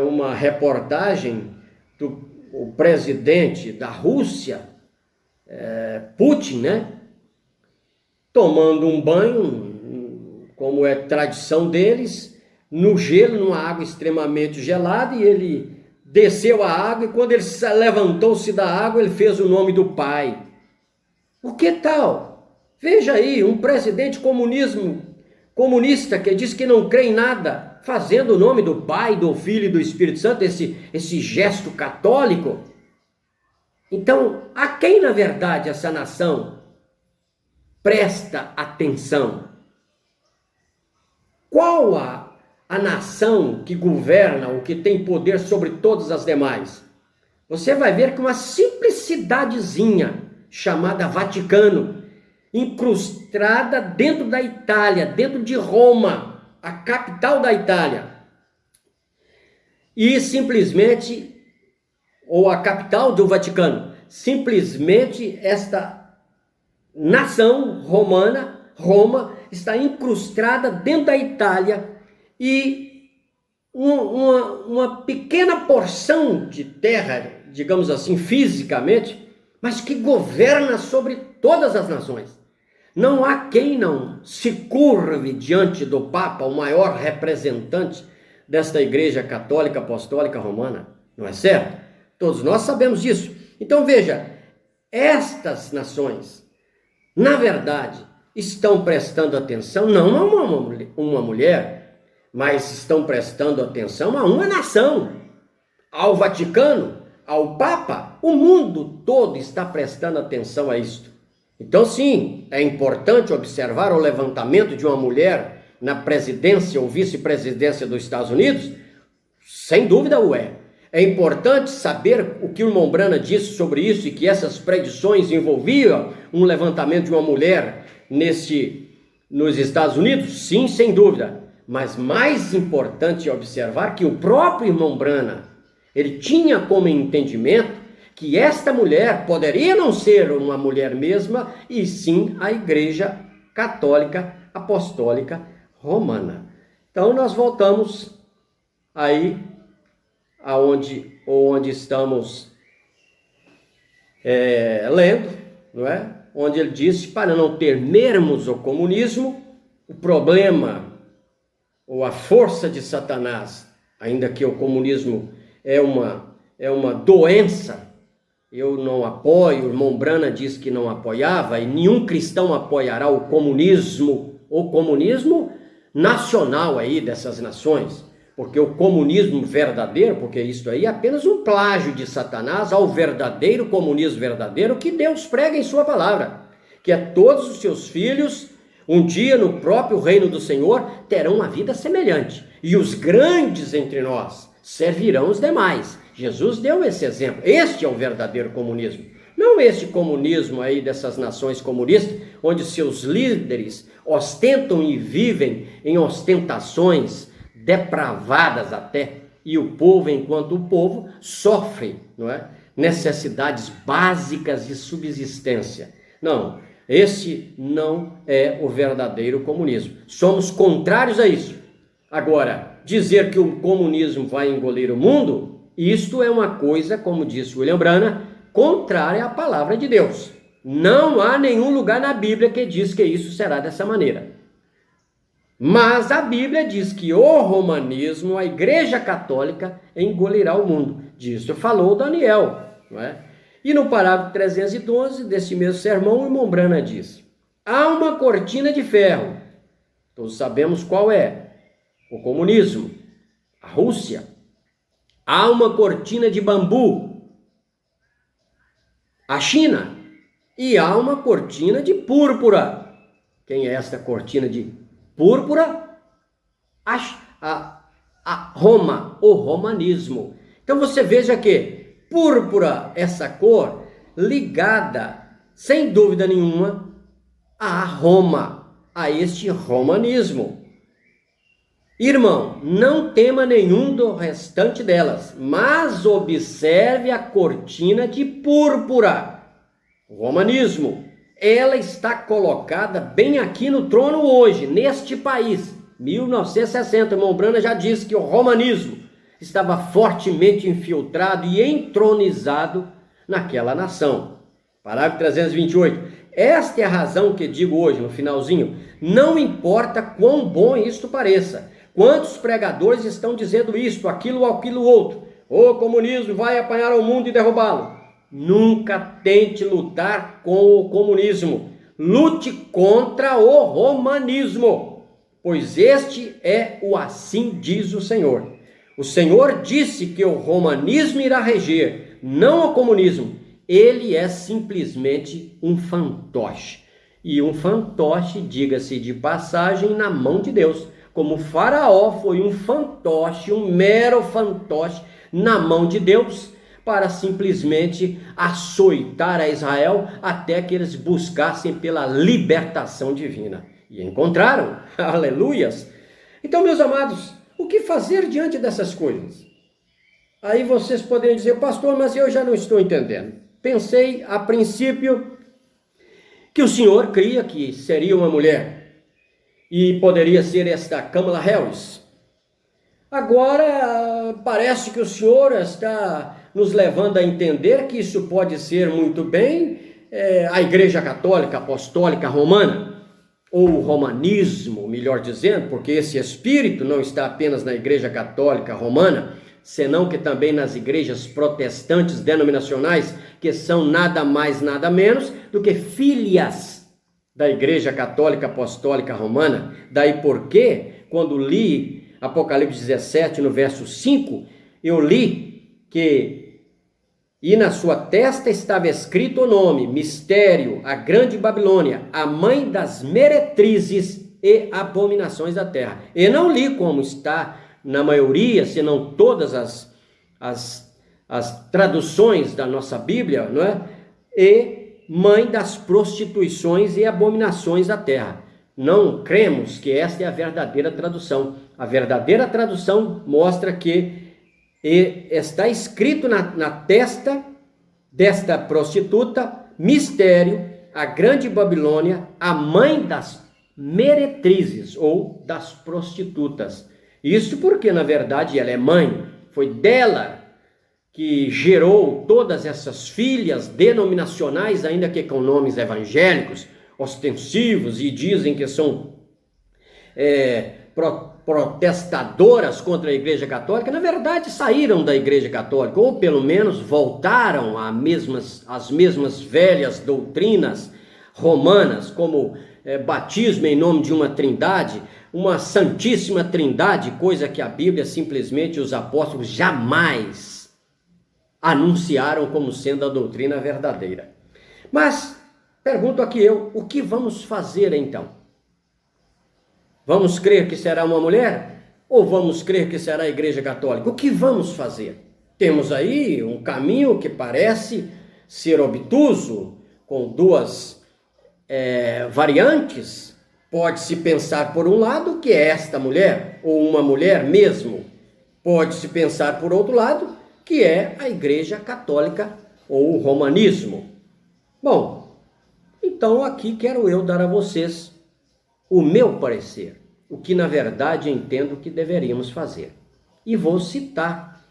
uma reportagem do presidente da Rússia, Putin, né? Tomando um banho, como é tradição deles, no gelo, numa água extremamente gelada, e ele desceu a água, e quando ele levantou-se da água, ele fez o nome do pai. O que tal? Veja aí, um presidente comunista que diz que não crê em nada, fazendo o nome do Pai, do Filho e do Espírito Santo, esse gesto católico. Então, a quem na verdade essa nação presta atenção? Qual a nação que governa ou que tem poder sobre todas as demais? Você vai ver que uma simples cidadezinha chamada Vaticano, incrustada dentro da Itália, dentro de Roma, a capital da Itália, e simplesmente, ou a capital do Vaticano, simplesmente esta nação romana, Roma, está incrustada dentro da Itália, e uma pequena porção de terra, digamos assim, fisicamente, mas que governa sobre todas as nações. Não há quem não se curve diante do Papa, o maior representante desta Igreja Católica Apostólica Romana, não é certo? Todos nós sabemos disso. Então veja, estas nações, na verdade, estão prestando atenção não a uma mulher, mas estão prestando atenção a uma nação, ao Vaticano, ao Papa. O mundo todo está prestando atenção a isto. Então sim, é importante observar o levantamento de uma mulher na presidência ou vice-presidência dos Estados Unidos? Sem dúvida o é. É importante saber o que o Mombrana disse sobre isso e que essas predições envolviam um levantamento de uma mulher nos Estados Unidos? Sim, sem dúvida. Mas mais importante é observar que o próprio irmão Brana, ele tinha como entendimento que esta mulher poderia não ser uma mulher mesma, e sim a Igreja Católica Apostólica Romana. Então nós voltamos aí onde estamos lendo, não é? Onde ele disse, para não temermos o comunismo, o problema ou a força de Satanás, ainda que o comunismo é uma doença, eu não apoio, o irmão Brana diz que não apoiava, e nenhum cristão apoiará o comunismo nacional aí dessas nações, porque o comunismo verdadeiro, porque isso aí é apenas um plágio de Satanás ao verdadeiro comunismo verdadeiro que Deus prega em sua palavra, que todos os seus filhos, um dia no próprio reino do Senhor, terão uma vida semelhante, e os grandes entre nós servirão os demais. Jesus deu esse exemplo. Este é o verdadeiro comunismo. Não este comunismo aí dessas nações comunistas, onde seus líderes ostentam e vivem em ostentações depravadas até, e o povo, enquanto o povo, sofre, não é? Necessidades básicas de subsistência. Não, esse não é o verdadeiro comunismo. Somos contrários a isso. Agora, dizer que o comunismo vai engolir o mundo, isto é uma coisa, como disse William Brana, contrária à palavra de Deus. Não há nenhum lugar na Bíblia que diz que isso será dessa maneira. Mas a Bíblia diz que o romanismo, a Igreja Católica, engolirá o mundo. Disso falou Daniel, não é? E no parágrafo 312 desse mesmo sermão, o irmão Brana diz: há uma cortina de ferro, todos sabemos qual é, o comunismo, a Rússia. Há uma cortina de bambu, a China. E há uma cortina de púrpura. Quem é esta cortina de púrpura? A Roma, o romanismo. Então você veja que púrpura, essa cor, ligada, sem dúvida nenhuma, a Roma, a este romanismo. Irmão, não tema nenhum do restante delas, mas observe a cortina de púrpura, o romanismo. Ela está colocada bem aqui no trono hoje, neste país. 1960, o irmão Brana já disse que o romanismo estava fortemente infiltrado e entronizado naquela nação. Parágrafo 328. Esta é a razão que digo hoje, no finalzinho, não importa quão bom isto pareça. Quantos pregadores estão dizendo isto, aquilo outro? O comunismo vai apanhar o mundo e derrubá-lo. Nunca tente lutar com o comunismo. Lute contra o romanismo, pois este é o assim diz o Senhor. O Senhor disse que o romanismo irá reger, não o comunismo. Ele é simplesmente um fantoche. E um fantoche, diga-se de passagem, na mão de Deus. Como Faraó foi um fantoche, um mero fantoche na mão de Deus, para simplesmente açoitar a Israel até que eles buscassem pela libertação divina. E encontraram, aleluias! Então, meus amados, o que fazer diante dessas coisas? Aí vocês poderiam dizer, pastor, mas eu já não estou entendendo. Pensei, a princípio, que o senhor cria que seria uma mulher. E poderia ser esta Kamala Harris. Agora, parece que o senhor está nos levando a entender que isso pode ser muito bem a Igreja Católica Apostólica Romana, ou o romanismo, melhor dizendo, porque esse espírito não está apenas na Igreja Católica Romana, senão que também nas igrejas protestantes denominacionais, que são nada mais, nada menos do que filhas da Igreja Católica Apostólica Romana. Daí porque, quando li Apocalipse 17, no verso 5, eu li que e na sua testa estava escrito o nome, Mistério, a Grande Babilônia, a mãe das meretrizes e abominações da terra. E não li como está na maioria, se não todas as traduções da nossa Bíblia, não é? E mãe das prostituições e abominações da terra. Não cremos que esta é a verdadeira tradução. A verdadeira tradução mostra que está escrito na testa desta prostituta, Mistério, a Grande Babilônia, a mãe das meretrizes ou das prostitutas. Isso porque, na verdade, ela é mãe. Foi dela que gerou todas essas filhas denominacionais, ainda que com nomes evangélicos, ostensivos, e dizem que são protestadoras contra a Igreja Católica. Na verdade, saíram da Igreja Católica, ou pelo menos voltaram às mesmas velhas doutrinas romanas, como batismo em nome de uma trindade, uma santíssima trindade, coisa que a Bíblia simplesmente os apóstolos jamais anunciaram como sendo a doutrina verdadeira. Mas, pergunto aqui eu, o que vamos fazer então? Vamos crer que será uma mulher? Ou vamos crer que será a Igreja Católica? O que vamos fazer? Temos aí um caminho que parece ser obtuso, com duas variantes. Pode-se pensar por um lado que é esta mulher, ou uma mulher mesmo. Pode-se pensar por outro lado que é a Igreja Católica ou o romanismo. Bom, então aqui quero eu dar a vocês o meu parecer, o que na verdade entendo que deveríamos fazer. E vou citar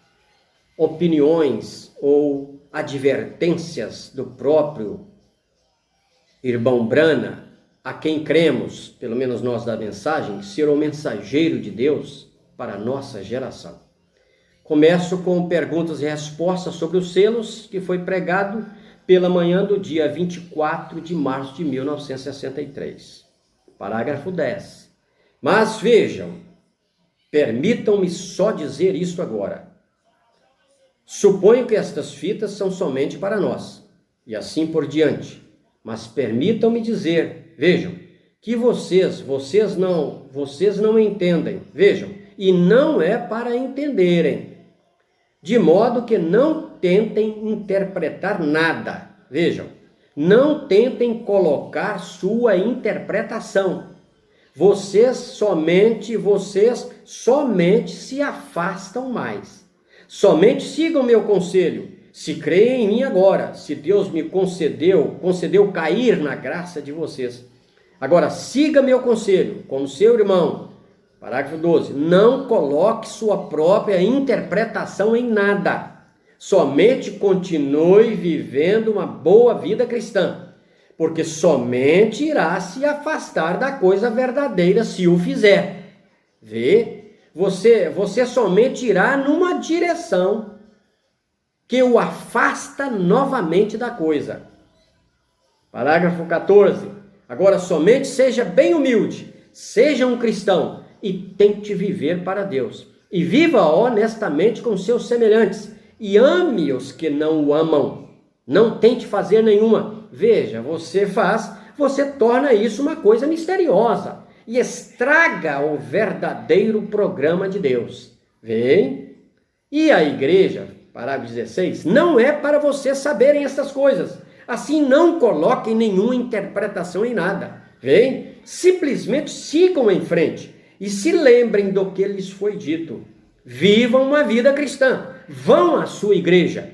opiniões ou advertências do próprio irmão Brana, a quem cremos, pelo menos nós da mensagem, ser o mensageiro de Deus para a nossa geração. Começo com perguntas e respostas sobre os selos, que foi pregado pela manhã do dia 24 de março de 1963. Parágrafo 10. Mas vejam, permitam-me só dizer isto agora. Suponho que estas fitas são somente para nós, e assim por diante. Mas permitam-me dizer, vejam, que vocês não entendem, vejam, e não é para entenderem. De modo que não tentem interpretar nada. Vejam, não tentem colocar sua interpretação. Vocês somente se afastam mais. Somente sigam meu conselho. Se creem em mim agora, se Deus me concedeu cair na graça de vocês. Agora, siga meu conselho, como seu irmão. Parágrafo 12. Não coloque sua própria interpretação em nada. Somente continue vivendo uma boa vida cristã, porque somente irá se afastar da coisa verdadeira se o fizer. Vê? Você somente irá numa direção que o afasta novamente da coisa. Parágrafo 14. Agora somente seja bem humilde, seja um cristão e tente viver para Deus. E viva honestamente com seus semelhantes e ame os que não o amam. Não tente fazer nenhuma. Veja, você torna isso uma coisa misteriosa e estraga o verdadeiro programa de Deus. Vem? E a igreja, parágrafo 16, não é para vocês saberem essas coisas. Assim, não coloquem nenhuma interpretação em nada. Vem? Simplesmente sigam em frente e se lembrem do que lhes foi dito. Vivam uma vida cristã. Vão à sua igreja.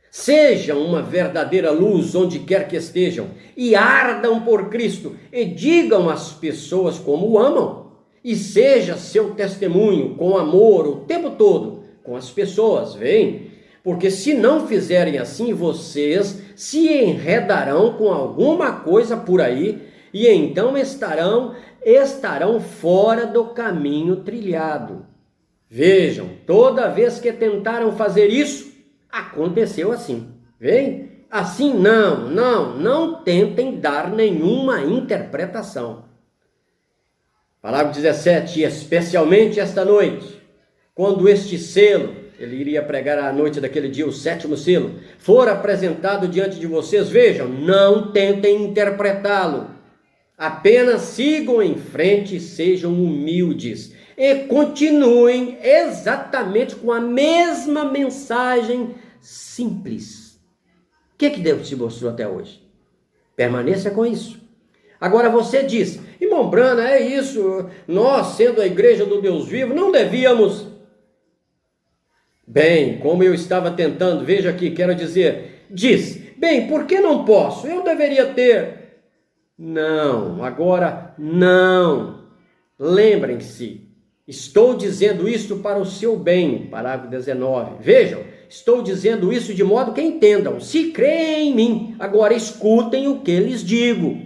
Sejam uma verdadeira luz onde quer que estejam e ardam por Cristo e digam às pessoas como o amam. E seja seu testemunho com amor o tempo todo com as pessoas, vem? Porque se não fizerem assim, vocês se enredarão com alguma coisa por aí e então estarão fora do caminho trilhado. Vejam, toda vez que tentaram fazer isso, aconteceu assim. Vem? Assim não tentem dar nenhuma interpretação. Parágrafo 17, especialmente esta noite, quando este selo, ele iria pregar à noite daquele dia, o 7º selo, for apresentado diante de vocês, vejam, não tentem interpretá-lo. Apenas sigam em frente e sejam humildes. E continuem exatamente com a mesma mensagem simples. O que Deus te mostrou até hoje? Permaneça com isso. Agora você diz, irmão Brana, é isso, nós sendo a igreja do Deus vivo, não devíamos... Bem, como eu estava tentando, veja aqui, quero dizer, diz, bem, por que não posso? Eu deveria ter... Não, agora não. Lembrem-se, estou dizendo isto para o seu bem, parágrafo 19. Vejam, estou dizendo isso de modo que entendam. Se creem em mim, agora escutem o que lhes digo.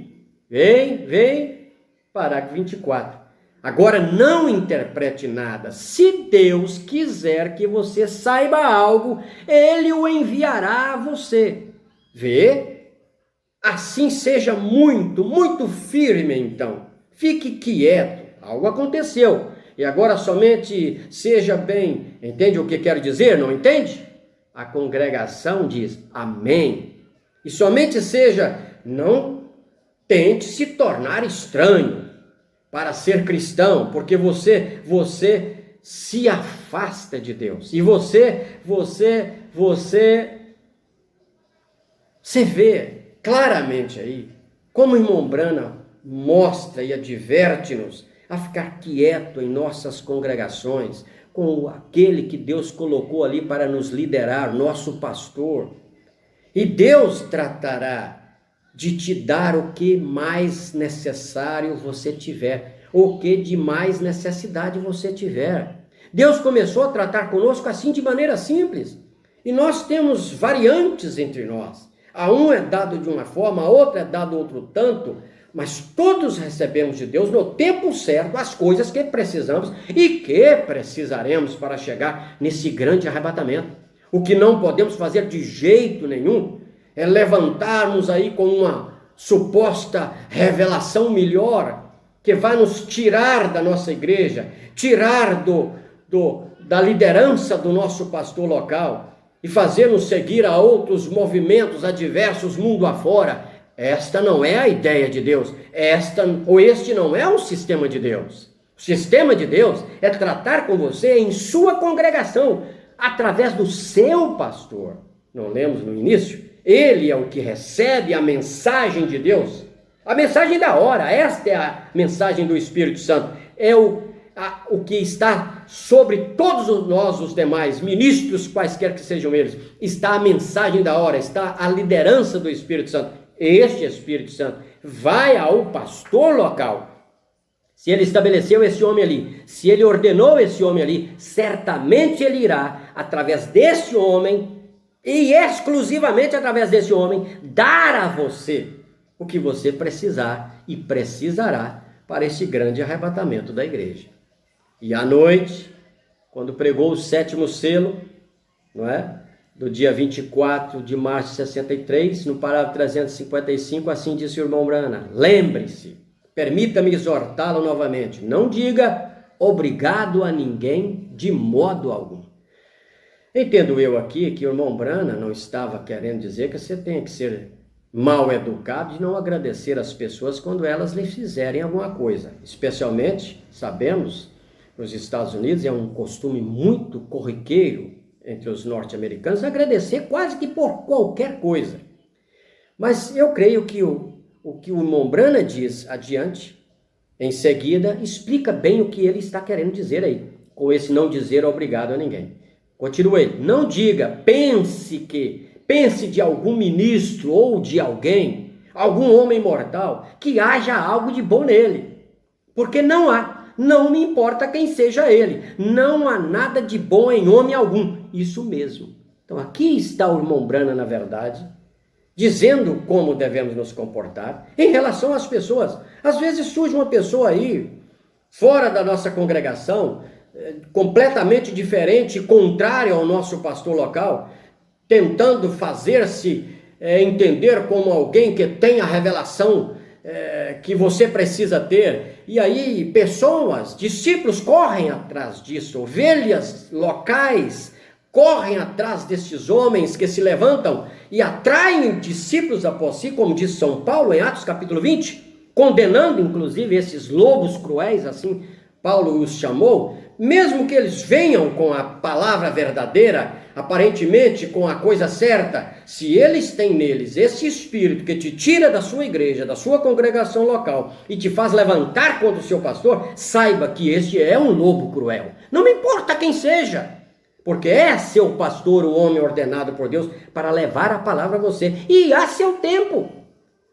Vem, parágrafo 24. Agora não interprete nada. Se Deus quiser que você saiba algo, Ele o enviará a você. Vê? Assim seja muito firme então. Fique quieto. Algo aconteceu. E agora somente seja bem. Entende o que quero dizer? Não entende? A congregação diz amém. E somente seja, não tente se tornar estranho para ser cristão, porque você se afasta de Deus. E você vê claramente aí como o irmão Brana mostra e adverte-nos a ficar quieto em nossas congregações, com aquele que Deus colocou ali para nos liderar, nosso pastor. E Deus tratará de te dar o que mais necessário você tiver, o que de mais necessidade você tiver. Deus começou a tratar conosco assim de maneira simples. E nós temos variantes entre nós. A um é dado de uma forma, a outro é dado outro tanto, mas todos recebemos de Deus no tempo certo as coisas que precisamos e que precisaremos para chegar nesse grande arrebatamento. O que não podemos fazer de jeito nenhum é levantarmos aí com uma suposta revelação melhor, que vai nos tirar da nossa igreja, tirar da liderança do nosso pastor local e fazer-nos seguir a outros movimentos adversos mundo afora. Esta não é a ideia de Deus, este não é o sistema de Deus. O sistema de Deus é tratar com você em sua congregação, através do seu pastor. Não lemos no início? Ele é o que recebe a mensagem de Deus, a mensagem da hora. Esta é a mensagem do Espírito Santo, é o que está sobre todos nós os demais ministros, quaisquer que sejam eles. Está a mensagem da hora, está a liderança do Espírito Santo. Este Espírito Santo vai ao pastor local. Se ele estabeleceu esse homem ali, se ele ordenou esse homem ali, certamente ele irá, através desse homem, e exclusivamente através desse homem, dar a você o que você precisar e precisará para esse grande arrebatamento da igreja. E à noite, quando pregou o 7º selo, não é? Do dia 24 de março de 63, no parágrafo 355, assim disse o irmão Brana: lembre-se, permita-me exortá-lo novamente, não diga obrigado a ninguém de modo algum. Entendo eu aqui que o irmão Brana não estava querendo dizer que você tem que ser mal educado e não agradecer às pessoas quando elas lhe fizerem alguma coisa. Especialmente, sabemos, nos Estados Unidos é um costume muito corriqueiro entre os norte-americanos agradecer quase que por qualquer coisa. Mas eu creio que o que o irmão Brana diz adiante, em seguida, explica bem o que ele está querendo dizer aí, com esse não dizer obrigado a ninguém. Continua ele: não diga, pense de algum ministro ou de alguém, algum homem mortal, que haja algo de bom nele. Porque não há, não me importa quem seja ele, não há nada de bom em homem algum. Isso mesmo. Então aqui está o irmão Brana, na verdade, dizendo como devemos nos comportar em relação às pessoas. Às vezes surge uma pessoa aí, fora da nossa congregação, completamente diferente, contrária ao nosso pastor local, tentando fazer-se entender como alguém que tem a revelação que você precisa ter. E aí pessoas, discípulos correm atrás disso, ovelhas locais correm atrás destes homens que se levantam e atraem discípulos após si, como diz São Paulo em Atos capítulo 20, condenando inclusive esses lobos cruéis, assim Paulo os chamou, mesmo que eles venham com a palavra verdadeira, aparentemente com a coisa certa, se eles têm neles esse espírito que te tira da sua igreja, da sua congregação local e te faz levantar contra o seu pastor, saiba que este é um lobo cruel. Não me importa quem seja, porque é seu pastor, o homem ordenado por Deus para levar a palavra a você, e há seu tempo.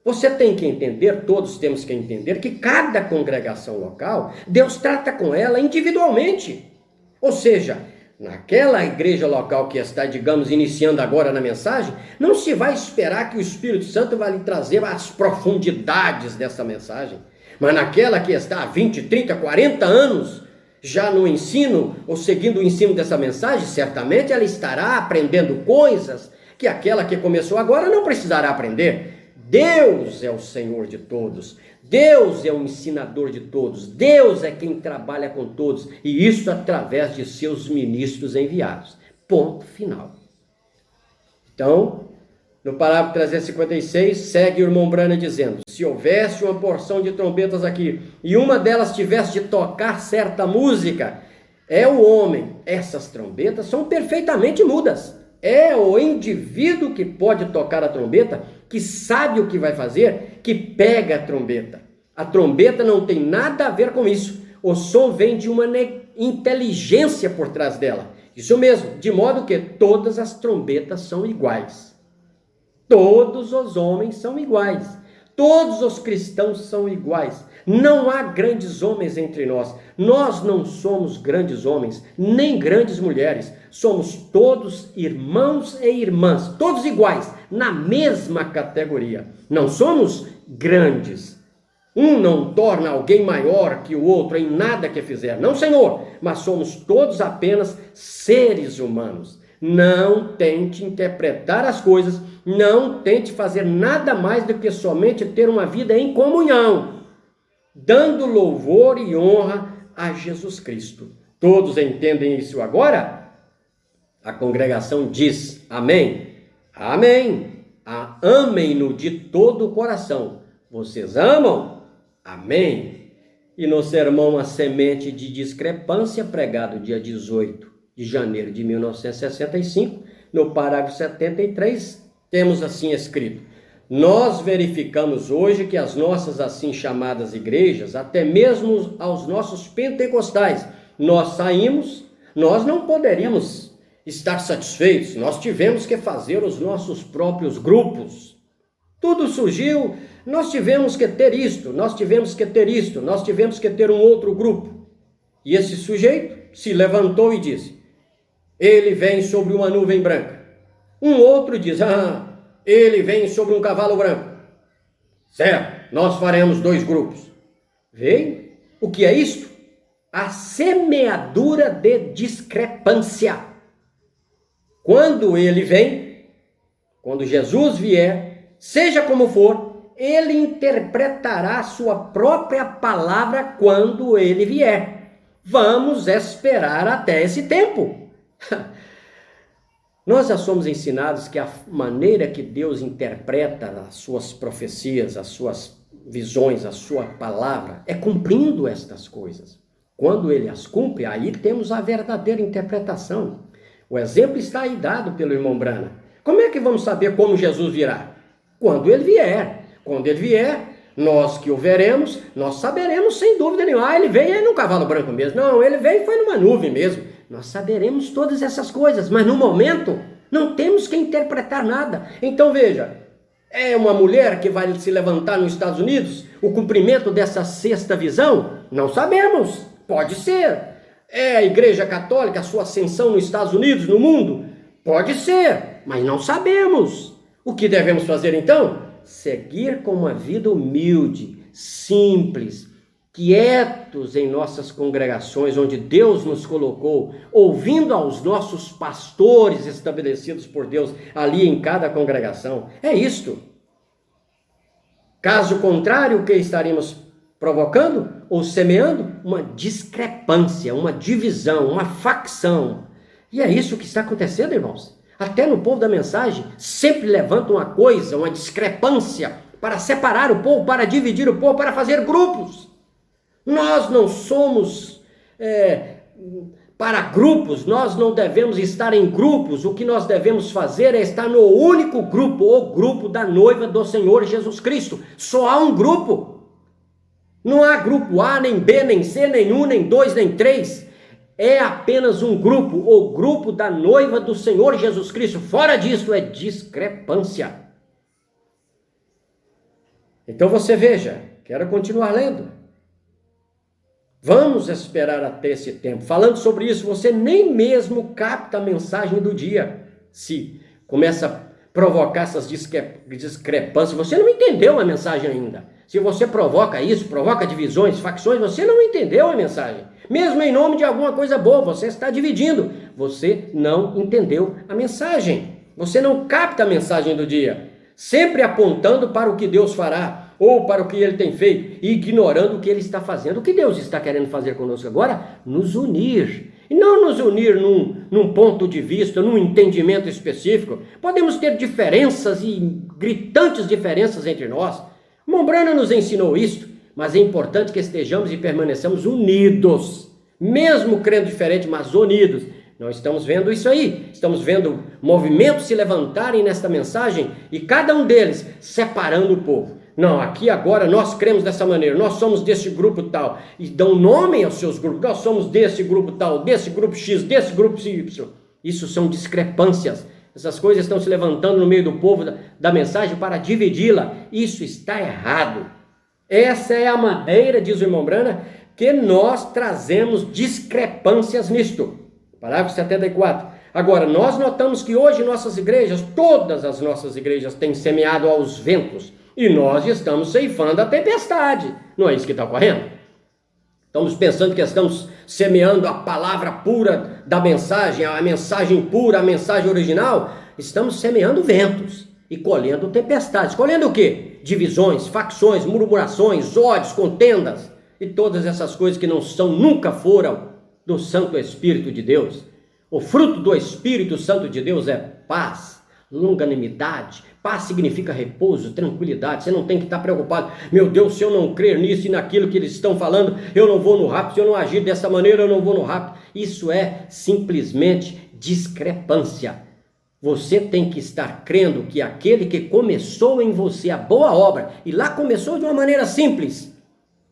Você tem que entender, todos temos que entender, que cada congregação local, Deus trata com ela individualmente. Ou seja, naquela igreja local que está, digamos, iniciando agora na mensagem, não se vai esperar que o Espírito Santo vai lhe trazer as profundidades dessa mensagem. Mas naquela que está há 20, 30, 40 anos já no ensino, ou seguindo o ensino dessa mensagem, certamente ela estará aprendendo coisas que aquela que começou agora não precisará aprender. Deus é o Senhor de todos, Deus é o ensinador de todos, Deus é quem trabalha com todos, e isso através de seus ministros enviados. Ponto final. Então, no parágrafo 356, segue o irmão Brana dizendo: se houvesse uma porção de trombetas aqui, e uma delas tivesse de tocar certa música, é o homem. Essas trombetas são perfeitamente mudas. É o indivíduo que pode tocar a trombeta, que sabe o que vai fazer, que pega a trombeta. A trombeta não tem nada a ver com isso. O som vem de uma inteligência por trás dela. Isso mesmo, de modo que todas as trombetas são iguais. Todos os homens são iguais. Todos os cristãos são iguais. Não há grandes homens entre nós. Nós não somos grandes homens, nem grandes mulheres. Somos todos irmãos e irmãs, todos iguais, na mesma categoria. Não somos grandes. Um não torna alguém maior que o outro em nada que fizer. Não, Senhor, mas somos todos apenas seres humanos. Não tente interpretar as coisas, não tente fazer nada mais do que somente ter uma vida em comunhão, dando louvor e honra a Jesus Cristo. Todos entendem isso agora? A congregação diz amém? Amém. Amem-no de todo o coração. Vocês amam? Amém. E no sermão A Semente de Discrepância, pregado dia 18 de janeiro de 1965, no parágrafo 73, temos assim escrito: nós verificamos hoje que as nossas assim chamadas igrejas, até mesmo aos nossos pentecostais, nós não poderíamos estar satisfeitos, nós tivemos que fazer os nossos próprios grupos. Tudo surgiu, nós tivemos que ter isto, nós tivemos que ter isto, nós tivemos que ter um outro grupo. E esse sujeito se levantou e disse: ele vem sobre uma nuvem branca. Um outro diz: ele vem sobre um cavalo branco. Certo, nós faremos 2 grupos. Veio? O que é isto? A semeadura de discrepância. Quando ele vem, quando Jesus vier, seja como for, ele interpretará a sua própria palavra quando ele vier. Vamos esperar até esse tempo. Nós já somos ensinados que a maneira que Deus interpreta as suas profecias, as suas visões, a sua palavra, é cumprindo estas coisas. Quando ele as cumpre, aí temos a verdadeira interpretação. O exemplo está aí dado pelo irmão Brana. Como é que vamos saber como Jesus virá? Quando ele vier. Quando ele vier, nós que o veremos, nós saberemos sem dúvida nenhuma. Ele veio aí num cavalo branco mesmo. Não, ele veio e foi numa nuvem mesmo. Nós saberemos todas essas coisas, mas no momento não temos que interpretar nada. Então veja, é uma mulher que vai se levantar nos Estados Unidos, o cumprimento dessa 6ª visão? Não sabemos, pode ser. É a Igreja Católica, a sua ascensão nos Estados Unidos, no mundo? Pode ser, mas não sabemos. O que devemos fazer então? Seguir com uma vida humilde, simples, quietos em nossas congregações, onde Deus nos colocou, ouvindo aos nossos pastores estabelecidos por Deus ali em cada congregação. É isto. Caso contrário, o que estaríamos provocando ou semeando? Uma discrepância, uma divisão, uma facção. E é isso que está acontecendo, irmãos. Até no povo da mensagem, sempre levanta uma coisa, uma discrepância, para separar o povo, para dividir o povo, para fazer grupos. Nós não somos para grupos, nós não devemos estar em grupos. O que nós devemos fazer é estar no único grupo, o grupo da noiva do Senhor Jesus Cristo. Só há um grupo. Não há grupo A, nem B, nem C, nem 1, nem 2, nem 3. É apenas um grupo, o grupo da noiva do Senhor Jesus Cristo. Fora disso é discrepância. Então você veja, quero continuar lendo. Vamos esperar até esse tempo. Falando sobre isso, você nem mesmo capta a mensagem do dia. Se começa a provocar essas discrepâncias, você não entendeu a mensagem ainda. Se você provoca isso, provoca divisões, facções, você não entendeu a mensagem. Mesmo em nome de alguma coisa boa, você está dividindo. Você não entendeu a mensagem. Você não capta a mensagem do dia. Sempre apontando para o que Deus fará, ou para o que Ele tem feito, e ignorando o que Ele está fazendo. O que Deus está querendo fazer conosco agora? Nos unir. E não nos unir num ponto de vista, num entendimento específico. Podemos ter diferenças e gritantes diferenças entre nós. Mombrana nos ensinou isto, mas é importante que estejamos e permaneçamos unidos. Mesmo crendo diferente, mas unidos. Nós estamos vendo isso aí, estamos vendo movimentos se levantarem nesta mensagem e cada um deles separando o povo. Não, aqui agora nós cremos dessa maneira, nós somos desse grupo tal, e dão nome aos seus grupos, nós somos desse grupo tal, desse grupo X, desse grupo Y. Isso são discrepâncias, essas coisas estão se levantando no meio do povo da mensagem para dividi-la. Isso está errado. Essa é a maneira, diz o irmão Brana, que nós trazemos discrepâncias nisto. Parágrafo 74. Agora, nós notamos que hoje nossas igrejas, todas as nossas igrejas têm semeado aos ventos e nós estamos ceifando a tempestade. Não é isso que está ocorrendo? Estamos pensando que estamos semeando a palavra pura da mensagem, a mensagem pura, a mensagem original. Estamos semeando ventos e colhendo tempestades. Colhendo o quê? Divisões, facções, murmurações, ódios, contendas e todas essas coisas que não são, nunca foram do Santo Espírito de Deus. O fruto do Espírito Santo de Deus é paz, longanimidade. Paz significa repouso, tranquilidade. Você não tem que estar preocupado. Meu Deus, se eu não crer nisso e naquilo que eles estão falando, eu não vou no rapto. Se eu não agir dessa maneira, eu não vou no rapto. Isso é simplesmente discrepância. Você tem que estar crendo que aquele que começou em você a boa obra, e lá começou de uma maneira simples,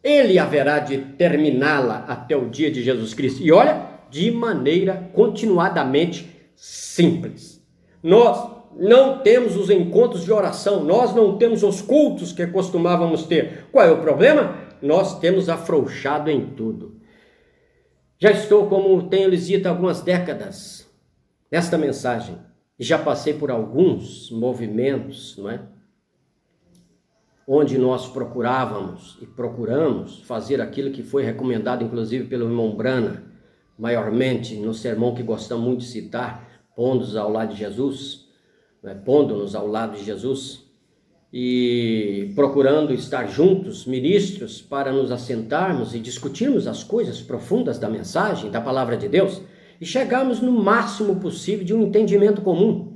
Ele haverá de terminá-la até o dia de Jesus Cristo. E olha, de maneira continuadamente simples. Nós não temos os encontros de oração, nós não temos os cultos que costumávamos ter. Qual é o problema? Nós temos afrouxado em tudo. Já estou, como tenho lhes dito, há algumas décadas nesta mensagem. E já passei por alguns movimentos, não é? Onde nós procurávamos e procuramos fazer aquilo que foi recomendado, inclusive, pelo irmão Brana, maiormente no sermão que gostamos muito de citar, pondo-nos ao lado de Jesus, né? Pondo-nos ao lado de Jesus, e procurando estar juntos, ministros, para nos assentarmos e discutirmos as coisas profundas da mensagem, da palavra de Deus, e chegarmos no máximo possível de um entendimento comum.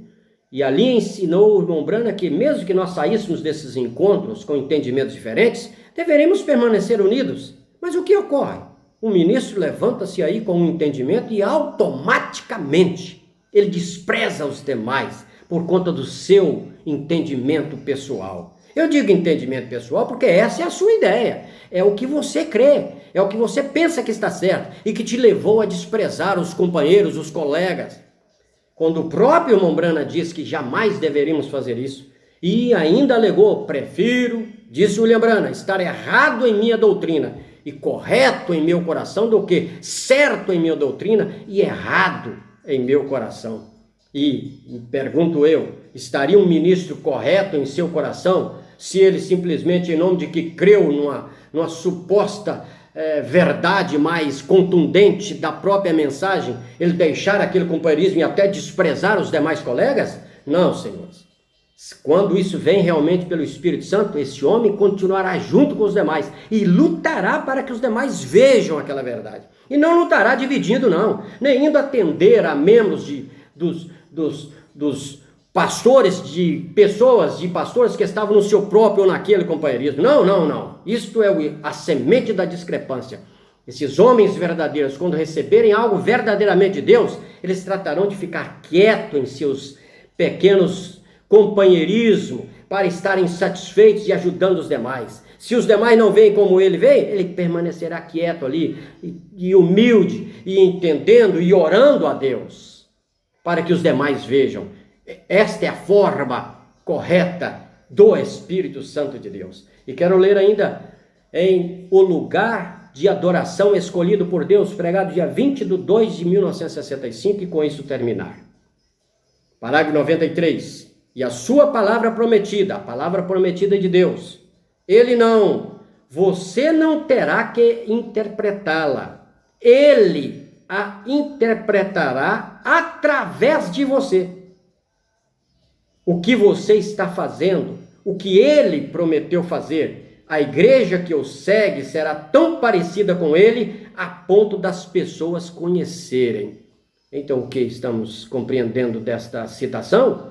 E ali ensinou o irmão Brana que mesmo que nós saíssemos desses encontros com entendimentos diferentes, deveríamos permanecer unidos. Mas o que ocorre? O ministro levanta-se aí com um entendimento e automaticamente ele despreza os demais por conta do seu entendimento pessoal. Eu digo entendimento pessoal porque essa é a sua ideia, é o que você crê, é o que você pensa que está certo e que te levou a desprezar os companheiros, os colegas. Quando o próprio irmão Brana diz que jamais deveríamos fazer isso, e ainda alegou, prefiro, disse William Brana, estar errado em minha doutrina e correto em meu coração do que certo em minha doutrina e errado em meu coração. E pergunto eu, estaria um ministro correto em seu coração se ele simplesmente, em nome de que creu numa suposta verdade mais contundente da própria mensagem, ele deixar aquele companheirismo e até desprezar os demais colegas? Não, senhores. Quando isso vem realmente pelo Espírito Santo, esse homem continuará junto com os demais e lutará para que os demais vejam aquela verdade. E não lutará dividindo, não, nem indo atender a membros dos pastores, de pastores que estavam no seu próprio ou naquele companheirismo. Não. Isto é a semente da discrepância. Esses homens verdadeiros, quando receberem algo verdadeiramente de Deus, eles tratarão de ficar quietos em seus pequenos companheirismo para estarem satisfeitos e ajudando os demais. Se os demais não veem como ele vê, ele permanecerá quieto ali e humilde e entendendo e orando a Deus para que os demais vejam. Esta é a forma correta do Espírito Santo de Deus. E quero ler ainda em O Lugar de Adoração Escolhido por Deus, pregado dia 20/2/1965, e com isso terminar. Parágrafo 93. E a sua palavra prometida, a palavra prometida de Deus, você não terá que interpretá-la. Ele a interpretará através de você. O que você está fazendo, o que ele prometeu fazer, a igreja que o segue será tão parecida com ele a ponto das pessoas conhecerem. Então, o que estamos compreendendo desta citação?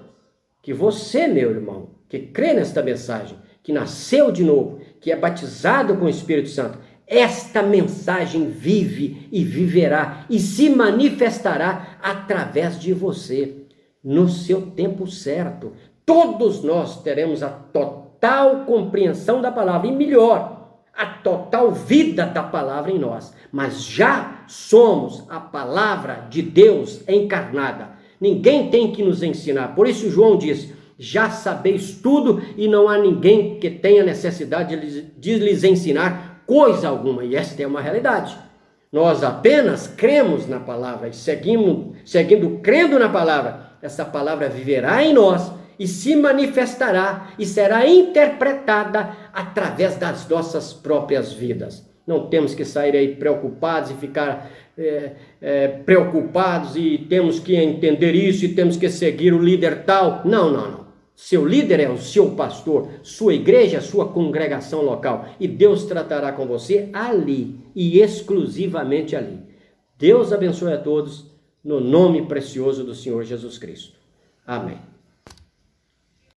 Que você, meu irmão, que crê nesta mensagem, que nasceu de novo, que é batizado com o Espírito Santo, esta mensagem vive e viverá e se manifestará através de você, no seu tempo certo. Todos nós teremos a total compreensão da palavra, e melhor, a total vida da palavra em nós, mas já somos a palavra de Deus encarnada. Ninguém tem que nos ensinar. Por isso João diz: já sabeis tudo e não há ninguém que tenha necessidade de lhes ensinar coisa alguma. E esta é uma realidade. Nós apenas cremos na palavra e seguindo crendo na palavra. Essa palavra viverá em nós e se manifestará e será interpretada através das nossas próprias vidas. Não temos que sair aí preocupados e ficar preocupados e temos que entender isso e temos que seguir o líder tal. Não. Seu líder é o seu pastor, sua igreja é a sua congregação local. E Deus tratará com você ali e exclusivamente ali. Deus abençoe a todos no nome precioso do Senhor Jesus Cristo. Amém.